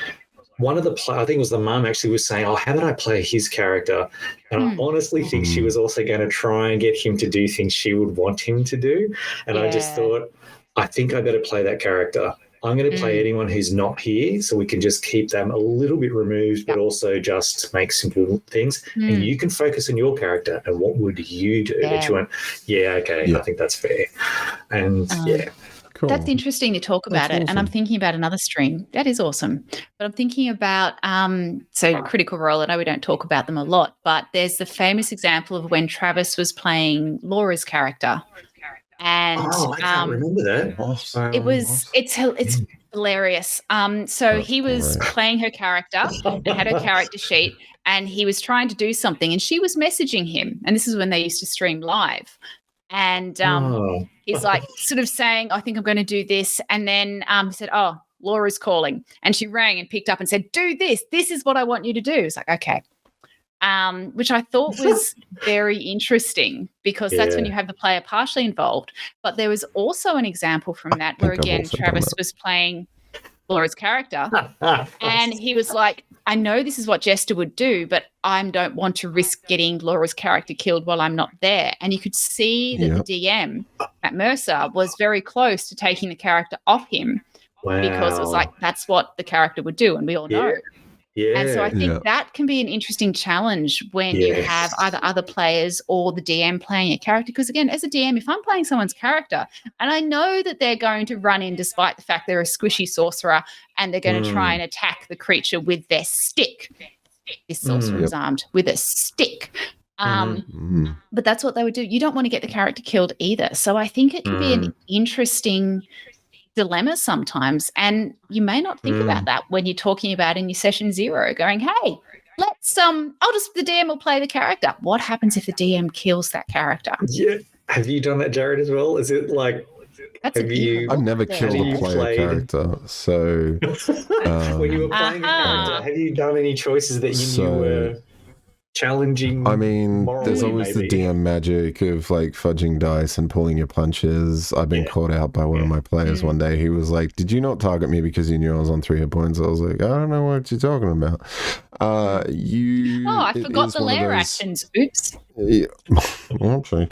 one of the, I think it was the mum actually was saying, oh, how did I play his character? And I honestly think she was also going to try and get him to do things she would want him to do. And I just thought, I think I better play that character. I'm going to play anyone who's not here so we can just keep them a little bit removed, but also just make simple things. And you can focus on your character and what would you do? But you went, I think that's fair. And Cool. That's interesting to talk about it. Awesome. And I'm thinking about another stream. That is awesome. But I'm thinking about, Critical Role, I know we don't talk about them a lot, but there's the famous example of when Travis was playing Laura's character. And I can't remember that. It's hilarious. He was playing her character and had her character sheet, and he was trying to do something, and she was messaging him. And this is when they used to stream live. And he's like sort of saying, I think I'm going to do this. And then he said, oh, Laura's calling. And she rang and picked up and said, do this. This is what I want you to do. It's like, okay. Which I thought was very interesting because that's when you have the player partially involved. But there was also an example from that where, again, Travis was playing Laura's character and he was like, I know this is what Jester would do, but I don't want to risk getting Laura's character killed while I'm not there. And you could see that the DM, Matt Mercer, was very close to taking the character off him because it was like, that's what the character would do. And we all know. Yeah. And so I think that can be an interesting challenge when you have either other players or the DM playing a character. Because, again, as a DM, if I'm playing someone's character and I know that they're going to run in despite the fact they're a squishy sorcerer and they're going to try and attack the creature with their stick. This sorcerer is armed with a stick. But that's what they would do. You don't want to get the character killed either. So I think it can be an interesting dilemma sometimes, and you may not think about that when you're talking about in your session 0 going, hey, let's the DM will play the character. What happens if the DM kills that charter? Have you done that, Jared, as well? Is it like I've never killed a player character, so when you were playing a character, have you done any choices that you knew were challenging? I mean, there's always the DM magic of like fudging dice and pulling your punches. I've been called out by one of my players one day. He was like, did you not target me because you knew I was on 3 hit points? I was like, I don't know what you're talking about. I forgot the layer actions. Oops. Yeah. Actually,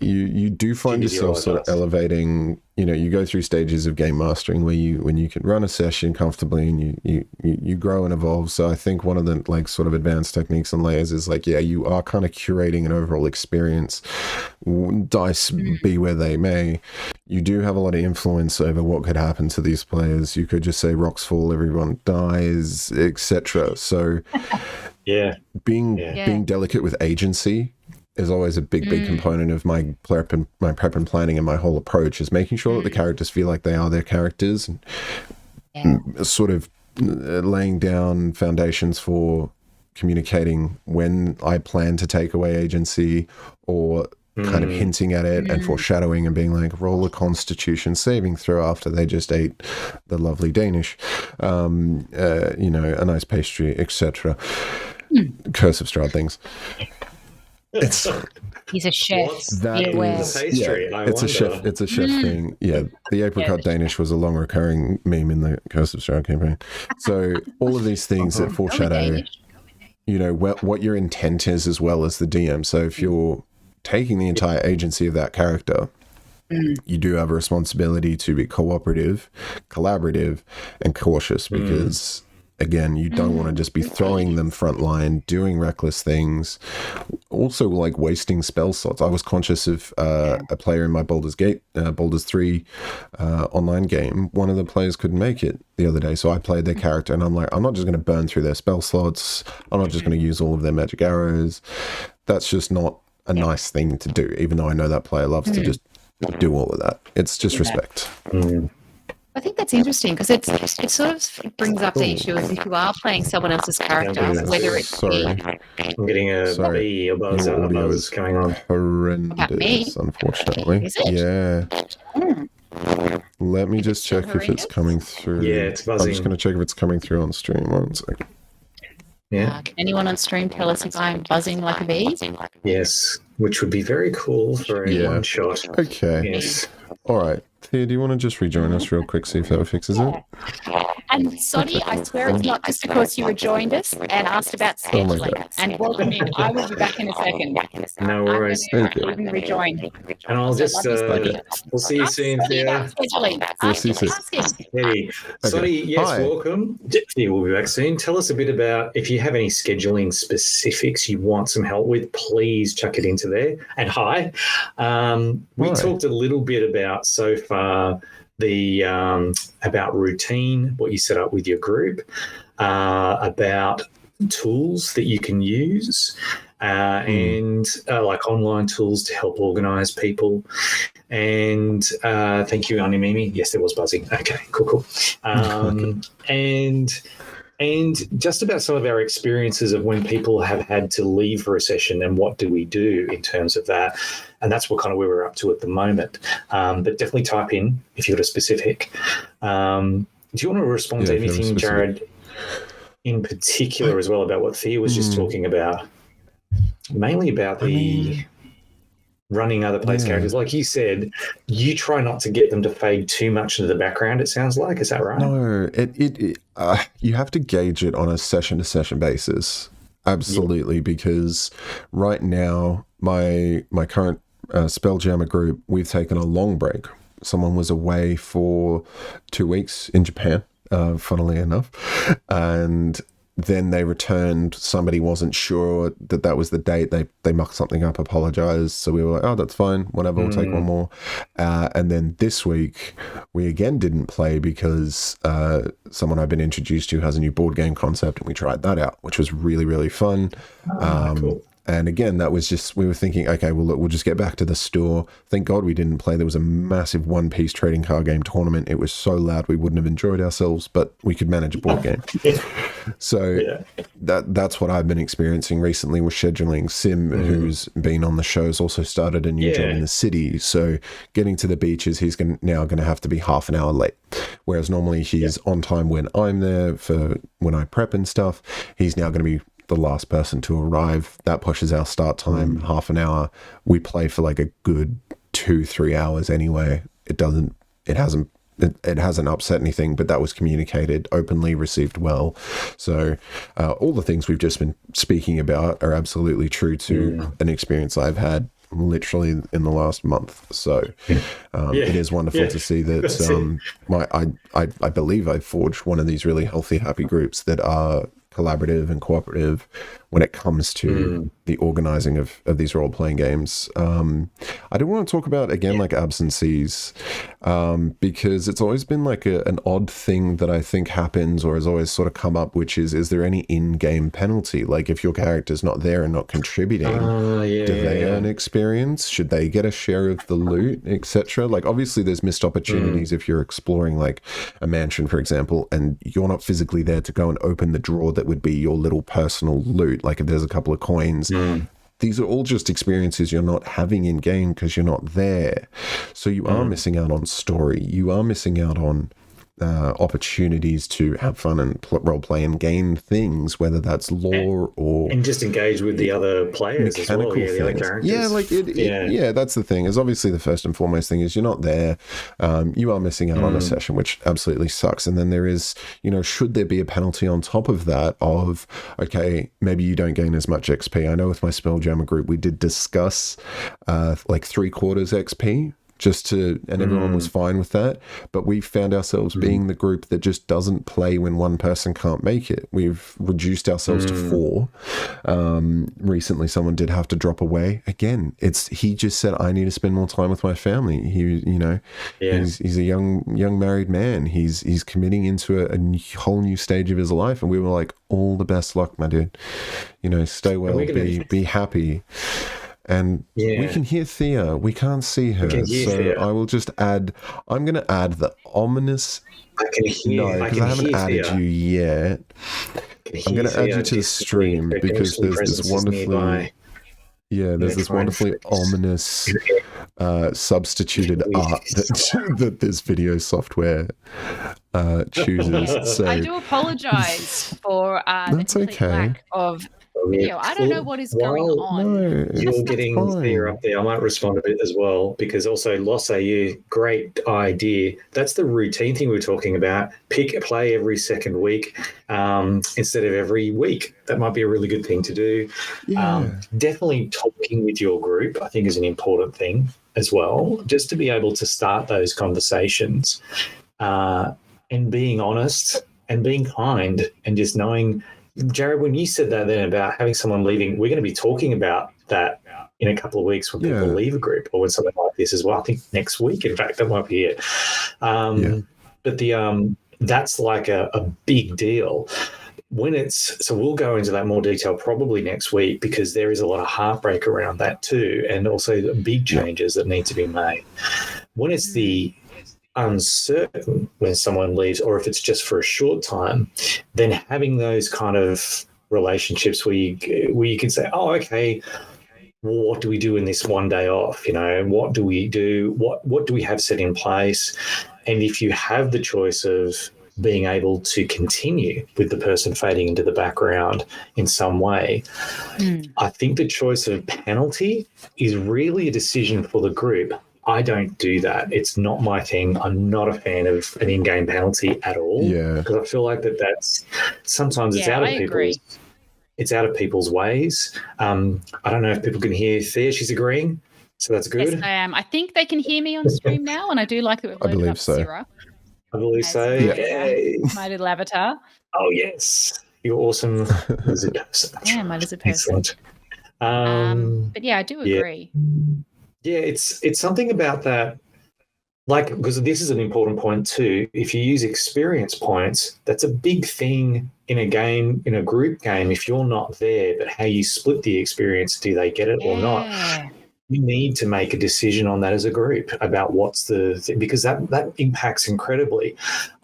you do find yourself sort of elevating. You go through stages of game mastering when you can run a session comfortably and you grow and evolve. So I think one of the like sort of advanced techniques and layers is like, you are kind of curating an overall experience. Dice be where they may. You do have a lot of influence over what could happen to these players. You could just say rocks fall, everyone dies, etc. So being delicate with agency is always a big component of my prep and planning, and my whole approach is making sure that the characters feel like they are their characters and sort of laying down foundations for communicating when I plan to take away agency, or kind of hinting at it and foreshadowing and being like, roll a constitution saving throw after they just ate the lovely Danish, a nice pastry, etc. Curse of Strahd things. He's a chef. It's a chef thing. Yeah, the apricot Danish was a long recurring meme in the Curse of Strahd campaign. So all of these things that foreshadow. you know, what your intent is as well as the DM. So if you're taking the entire agency of that character, you do have a responsibility to be cooperative, collaborative, and cautious, because again, you don't want to just be throwing them frontline, doing reckless things, also like wasting spell slots. I was conscious of a player in my Baldur's 3 online game. One of the players couldn't make it the other day, so I played their character, and I'm like, I'm not just going to burn through their spell slots. I'm not just going to use all of their magic arrows. That's just not a nice thing to do, even though I know that player loves to just do all of that. It's disrespect. I think that's interesting because it sort of brings up the issue of if you are playing someone else's character, whether it's I'm getting a buzz going on. Horrendous, unfortunately. Is it? Yeah. Let me just check if it's coming through. Yeah, it's buzzing. I'm just going to check if it's coming through on stream. 1 second. Yeah. Can anyone on stream tell us if I'm buzzing like a bee? Yes, which would be very cool for a one shot. Okay. Yes. All right. Thea, do you want to just rejoin us real quick, see if that fixes it? And Sonny, I swear it's not just because you rejoined us and asked about scheduling. And welcome in. I will be back in a second. No worries. I'm going to rejoin. And I'll just, we'll see you soon, Thea. We'll see you soon. Hey, Sonny, yes, welcome. Thea will be back soon. Tell us a bit about, if you have any scheduling specifics you want some help with, please chuck it into there. And hi. We talked a little bit about so far the about routine, what you set up with your group, about tools that you can use, and like online tools to help organize people. And thank you, Auntie Mimi. Yes, there was buzzing. Okay, cool. And just about some of our experiences of when people have had to leave for a session and what do we do in terms of that. And that's what kind of where we're up to at the moment. But definitely type in if you're specific. Do you want to respond to anything, Jared, in particular as well about what Thea was just talking about? Mainly about the running other players' characters. Like you said, you try not to get them to fade too much into the background, it sounds like. Is that right? No, you have to gauge it on a session-to-session basis. Absolutely, because right now, my current Spelljammer group, we've taken a long break. Someone was away for 2 weeks in Japan, funnily enough, and then they returned. Somebody wasn't sure that was the date. They mucked something up, apologized. So we were like, oh, that's fine. Whatever, we'll take one more. And then this week, we again didn't play because someone I've been introduced to has a new board game concept, and we tried that out, which was really, really fun. Cool. And again, that was just, we were thinking, okay, well, look, we'll just get back to the store. Thank God we didn't play. There was a massive one-piece trading card game tournament. It was so loud we wouldn't have enjoyed ourselves, but we could manage a board game. So that's what I've been experiencing recently with scheduling. Sim, who's been on the show, has also started a new job in the city. So getting to the beaches, he's now going to have to be half an hour late. Whereas normally he's on time when I'm there for when I prep and stuff. He's now going to be the last person to arrive. That pushes our start time half an hour. We play for like a good 2-3 hours anyway. It hasn't upset anything, but that was communicated openly, received well. So all the things we've just been speaking about are absolutely true to an experience I've had literally in the last month. So it is wonderful to see that I believe I've forged one of these really healthy, happy groups that are collaborative and cooperative when it comes to the organizing of these role-playing games. I do want to talk about, again, like absences, because it's always been like an odd thing that I think happens or has always sort of come up, which is there any in-game penalty? Like if your character's not there and not contributing, do they earn experience? Should they get a share of the loot, etc.? Like obviously there's missed opportunities if you're exploring like a mansion, for example, and you're not physically there to go and open the drawer that would be your little personal loot. Like if there's a couple of coins, these are all just experiences you're not having in game because you're not there. So you are missing out on story. You are missing out on opportunities to have fun and role play and gain things, whether that's lore or just engage with the other players as well, the other characters. Yeah, like yeah, that's the thing. Is obviously the first and foremost thing is you're not there. You are missing out on a session, which absolutely sucks. And then there is, should there be a penalty on top of that of, okay, maybe you don't gain as much XP. I know with my Spelljammer group, we did discuss like 3/4 XP. And everyone was fine with that. But we found ourselves being the group that just doesn't play when one person can't make it. We've reduced ourselves to 4. Recently, someone did have to drop away. Again, he just said, I need to spend more time with my family. He's a young married man. He's committing into a whole new stage of his life. And we were like, all the best luck, my dude. Stay well, be happy. And we can hear Thea. We can't see her. So Thea. I will just add, I'm going to add the ominous. I can hear. No, because I haven't added Thea. you yet. I'm going to add you to the stream because there's this wonderfully. Yeah, there's this wonderfully ominous substituted art that this video software chooses. So I do apologize for that's the okay. lack of video. I don't know what is going on. No, you're getting Thea up there. I might respond a bit as well, because also Los AU, great idea. That's the routine thing we're talking about. Play every second week instead of every week. That might be a really good thing to do. Yeah. Definitely talking with your group, I think, is an important thing as well, just to be able to start those conversations and being honest and being kind and just knowing. Jared, when you said that then about having someone leaving, we're going to be talking about that in a couple of weeks when people leave a group or when something like this as well. I think next week, in fact, that might be it. But that's like a big deal. So we'll go into that more detail probably next week, because there is a lot of heartbreak around that too, and also the big changes that need to be made. When it's the uncertain when someone leaves, or if it's just for a short time, then having those kind of relationships where you can say, oh, okay, well, what do we do in this one day off? What do we do? What do we have set in place? And if you have the choice of being able to continue with the person fading into the background in some way, I think the choice of penalty is really a decision for the group. I don't do that. It's not my thing. I'm not a fan of an in-game penalty at all. Yeah. Because I feel like that's sometimes it's out of people's ways. I don't know if people can hear Thea. She's agreeing, so that's good. Yes, I am. I think they can hear me on stream now, and I do like that we've loaded up Sarah. I believe so. My little avatar. Oh yes, you're awesome lizard person. Yeah, my lizard person. Excellent. But yeah, I do agree. Yeah, it's something about that, like, because this is an important point too. If you use experience points, that's a big thing in a game, in a group game. If you're not there, but how you split the experience, do they get it or not? You need to make a decision on that as a group about what's the thing, because that impacts incredibly.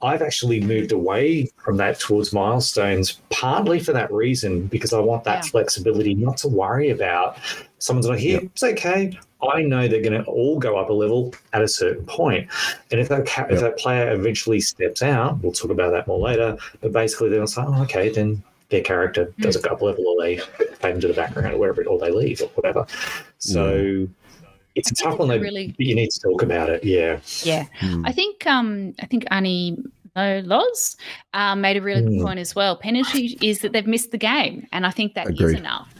I've actually moved away from that towards milestones, partly for that reason, because I want that flexibility, not to worry about someone's not here. It's okay. I know they're going to all go up a level at a certain point. And if that player eventually steps out, we'll talk about that more later, but basically they'll say, oh, okay, then their character does a couple level, or they fade into the background or wherever, or they leave or whatever. So it's a tough one. You need to talk about it. Yeah. I think Annie Loz made a really good point as well. Penalty is that they've missed the game, and I think that is enough.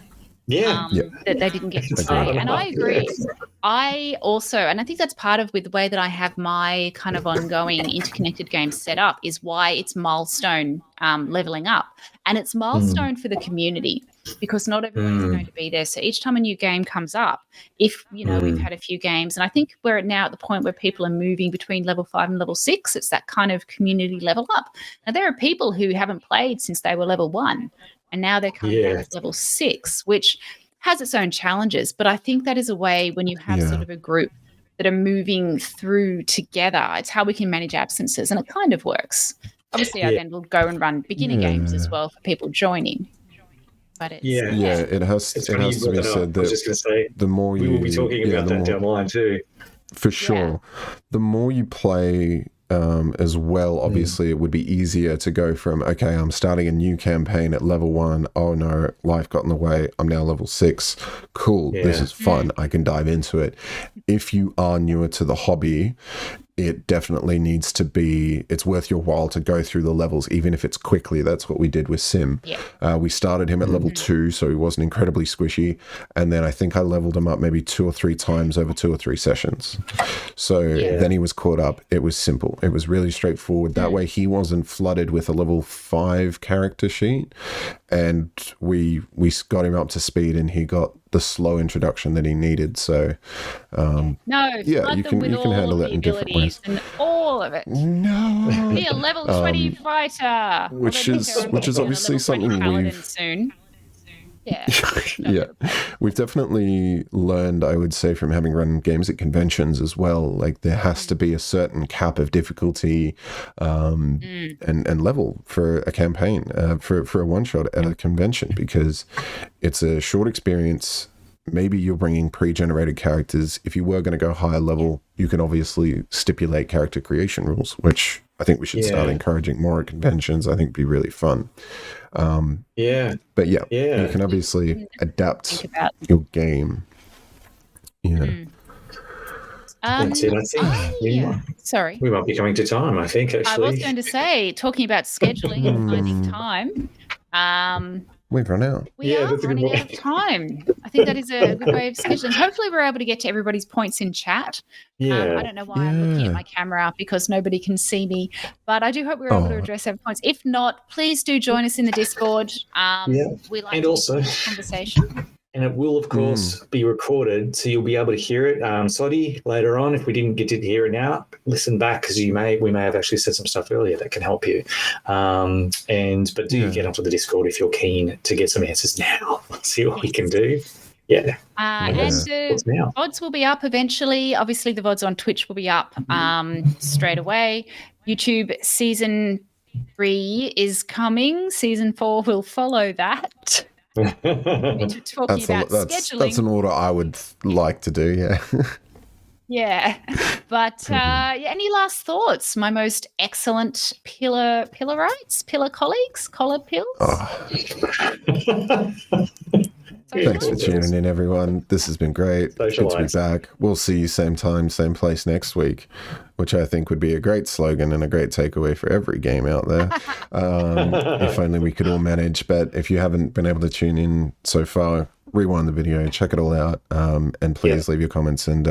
That they didn't get to play. And I agree. I also, and I think that's part of with the way that I have my kind of ongoing interconnected game set up, is why it's milestone leveling up. And it's milestone for the community, because not everyone's going to be there. So each time a new game comes up, if, we've had a few games, and I think we're now at the point where people are moving between level 5 and level 6. It's that kind of community level up. Now, there are people who haven't played since they were level 1. And now they're coming back to level 6, which has its own challenges. But I think that is a way when you have sort of a group that are moving through together, it's how we can manage absences, and it kind of works. Obviously, I then will go and run beginner games as well for people joining. But it's, it has to be said that I was just going to say, the more you... We will be talking about that down the line too. For sure. The more you play as well. Obviously, it would be easier to go from, okay, I'm starting a new campaign at level 1. Oh no, life got in the way. I'm now level 6. Cool. This is fun. I can dive into it. If you are newer to the hobby, it definitely needs to be, it's worth your while to go through the levels, even if it's quickly. That's what we did with Sim. We started him at level 2, so he wasn't incredibly squishy. And then I think I leveled him up maybe 2 or 3 times over 2 or 3 sessions. So then he was caught up. It was simple. It was really straightforward. That way he wasn't flooded with a level 5 character sheet. And we got him up to speed, and he got the slow introduction that he needed. So you can handle that in different ways. And all of it. No. Be a level 20 fighter. Which is obviously something we've soon. Yeah. Yeah. We've definitely learned, I would say, from having run games at conventions as well. Like, there has to be a certain cap of difficulty and level for a campaign, for a one-shot at a convention, because it's a short experience. Maybe you're bringing pre-generated characters. If you were going to go higher level, you can obviously stipulate character creation rules, which I think we should start encouraging more at conventions. I think it'd be really fun. But you can obviously adapt your game. That's it. I think we might be coming to time, I think, actually. I was going to say, talking about scheduling and finding time, we've run out. We are running out of time. I think that is a good way of scheduling. Hopefully we're able to get to everybody's points in chat. I don't know why I'm looking at my camera, because nobody can see me, but I do hope we're able to address our points. If not, please do join us in the Discord. We like to also have a conversation. And it will, of course, be recorded, so you'll be able to hear it. Soddy, later on, if we didn't get to hear it now, listen back, because we may have actually said some stuff earlier that can help you. But do get onto the Discord if you're keen to get some answers now. See what we can do. Yeah. And the VODs will be up eventually. Obviously, the VODs on Twitch will be up straight away. YouTube Season 3 is coming. Season 4 will follow that. That's an order I would like to do. But any last thoughts, my most excellent pillar colleagues, collar pills? Thanks for tuning in, everyone. This has been great. Good to be back. We'll see you same time, same place next week, which I think would be a great slogan and a great takeaway for every game out there. If only we could all manage. But if you haven't been able to tune in so far, rewind the video, check it all out, and please leave your comments and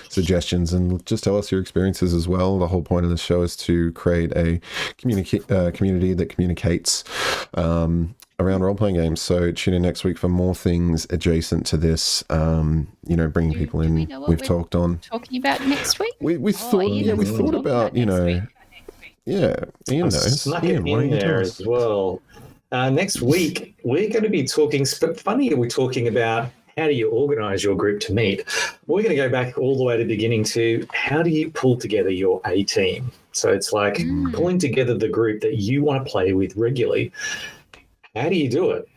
suggestions, and just tell us your experiences as well. The whole point of the show is to create a community that communicates around role-playing games. So tune in next week for more things adjacent to this, bringing people in. We've talked about next week. We thought about, Ian knows. Ian, in there as well. Next week, we're going to be talking, we're talking about how do you organize your group to meet. We're going to go back all the way to the beginning to how do you pull together your A team. So it's like pulling together the group that you want to play with regularly. How do you do it?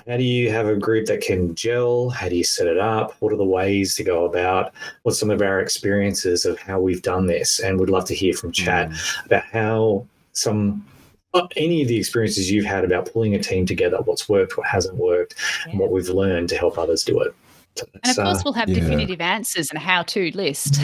How do you have a group that can gel? How do you set it up? What are the ways to go about? What's some of our experiences of how we've done this? And we'd love to hear from chat about how any of the experiences you've had about pulling a team together, what's worked, what hasn't worked, and what we've learned to help others do it. So and of course, we'll have definitive answers and how-to list.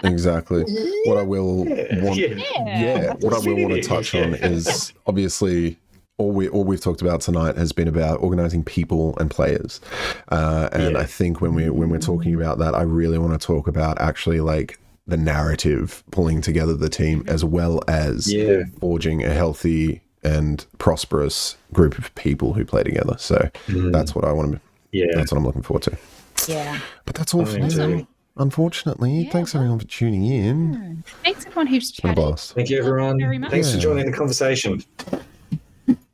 Exactly. What I will want to touch on is obviously all we've talked about tonight has been about organizing people and players, and I think when we're talking about that, I really want to talk about actually like the narrative, pulling together the team, as well as forging a healthy and prosperous group of people who play together. So that's what I want to. That's what I'm looking forward to. Yeah. But that's all for now. Unfortunately, thanks everyone for tuning in. Thanks everyone who's chatted. It's been a blast. Thank you, everyone. Very much. Thanks for joining the conversation.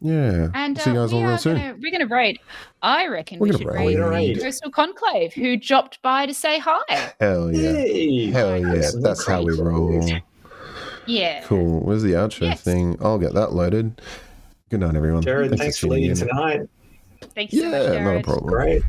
Yeah. And see you guys all real soon. We're going to raid. I reckon we should raid Coastal Conclave, who dropped by to say hi. Hell yeah. Hey, hell yeah. That's how we roll. Yeah. Cool. Where's the outro thing? I'll get that loaded. Good night, everyone. Jared, thanks for leading tonight. Thank you so much, Jared. Not a problem. Great.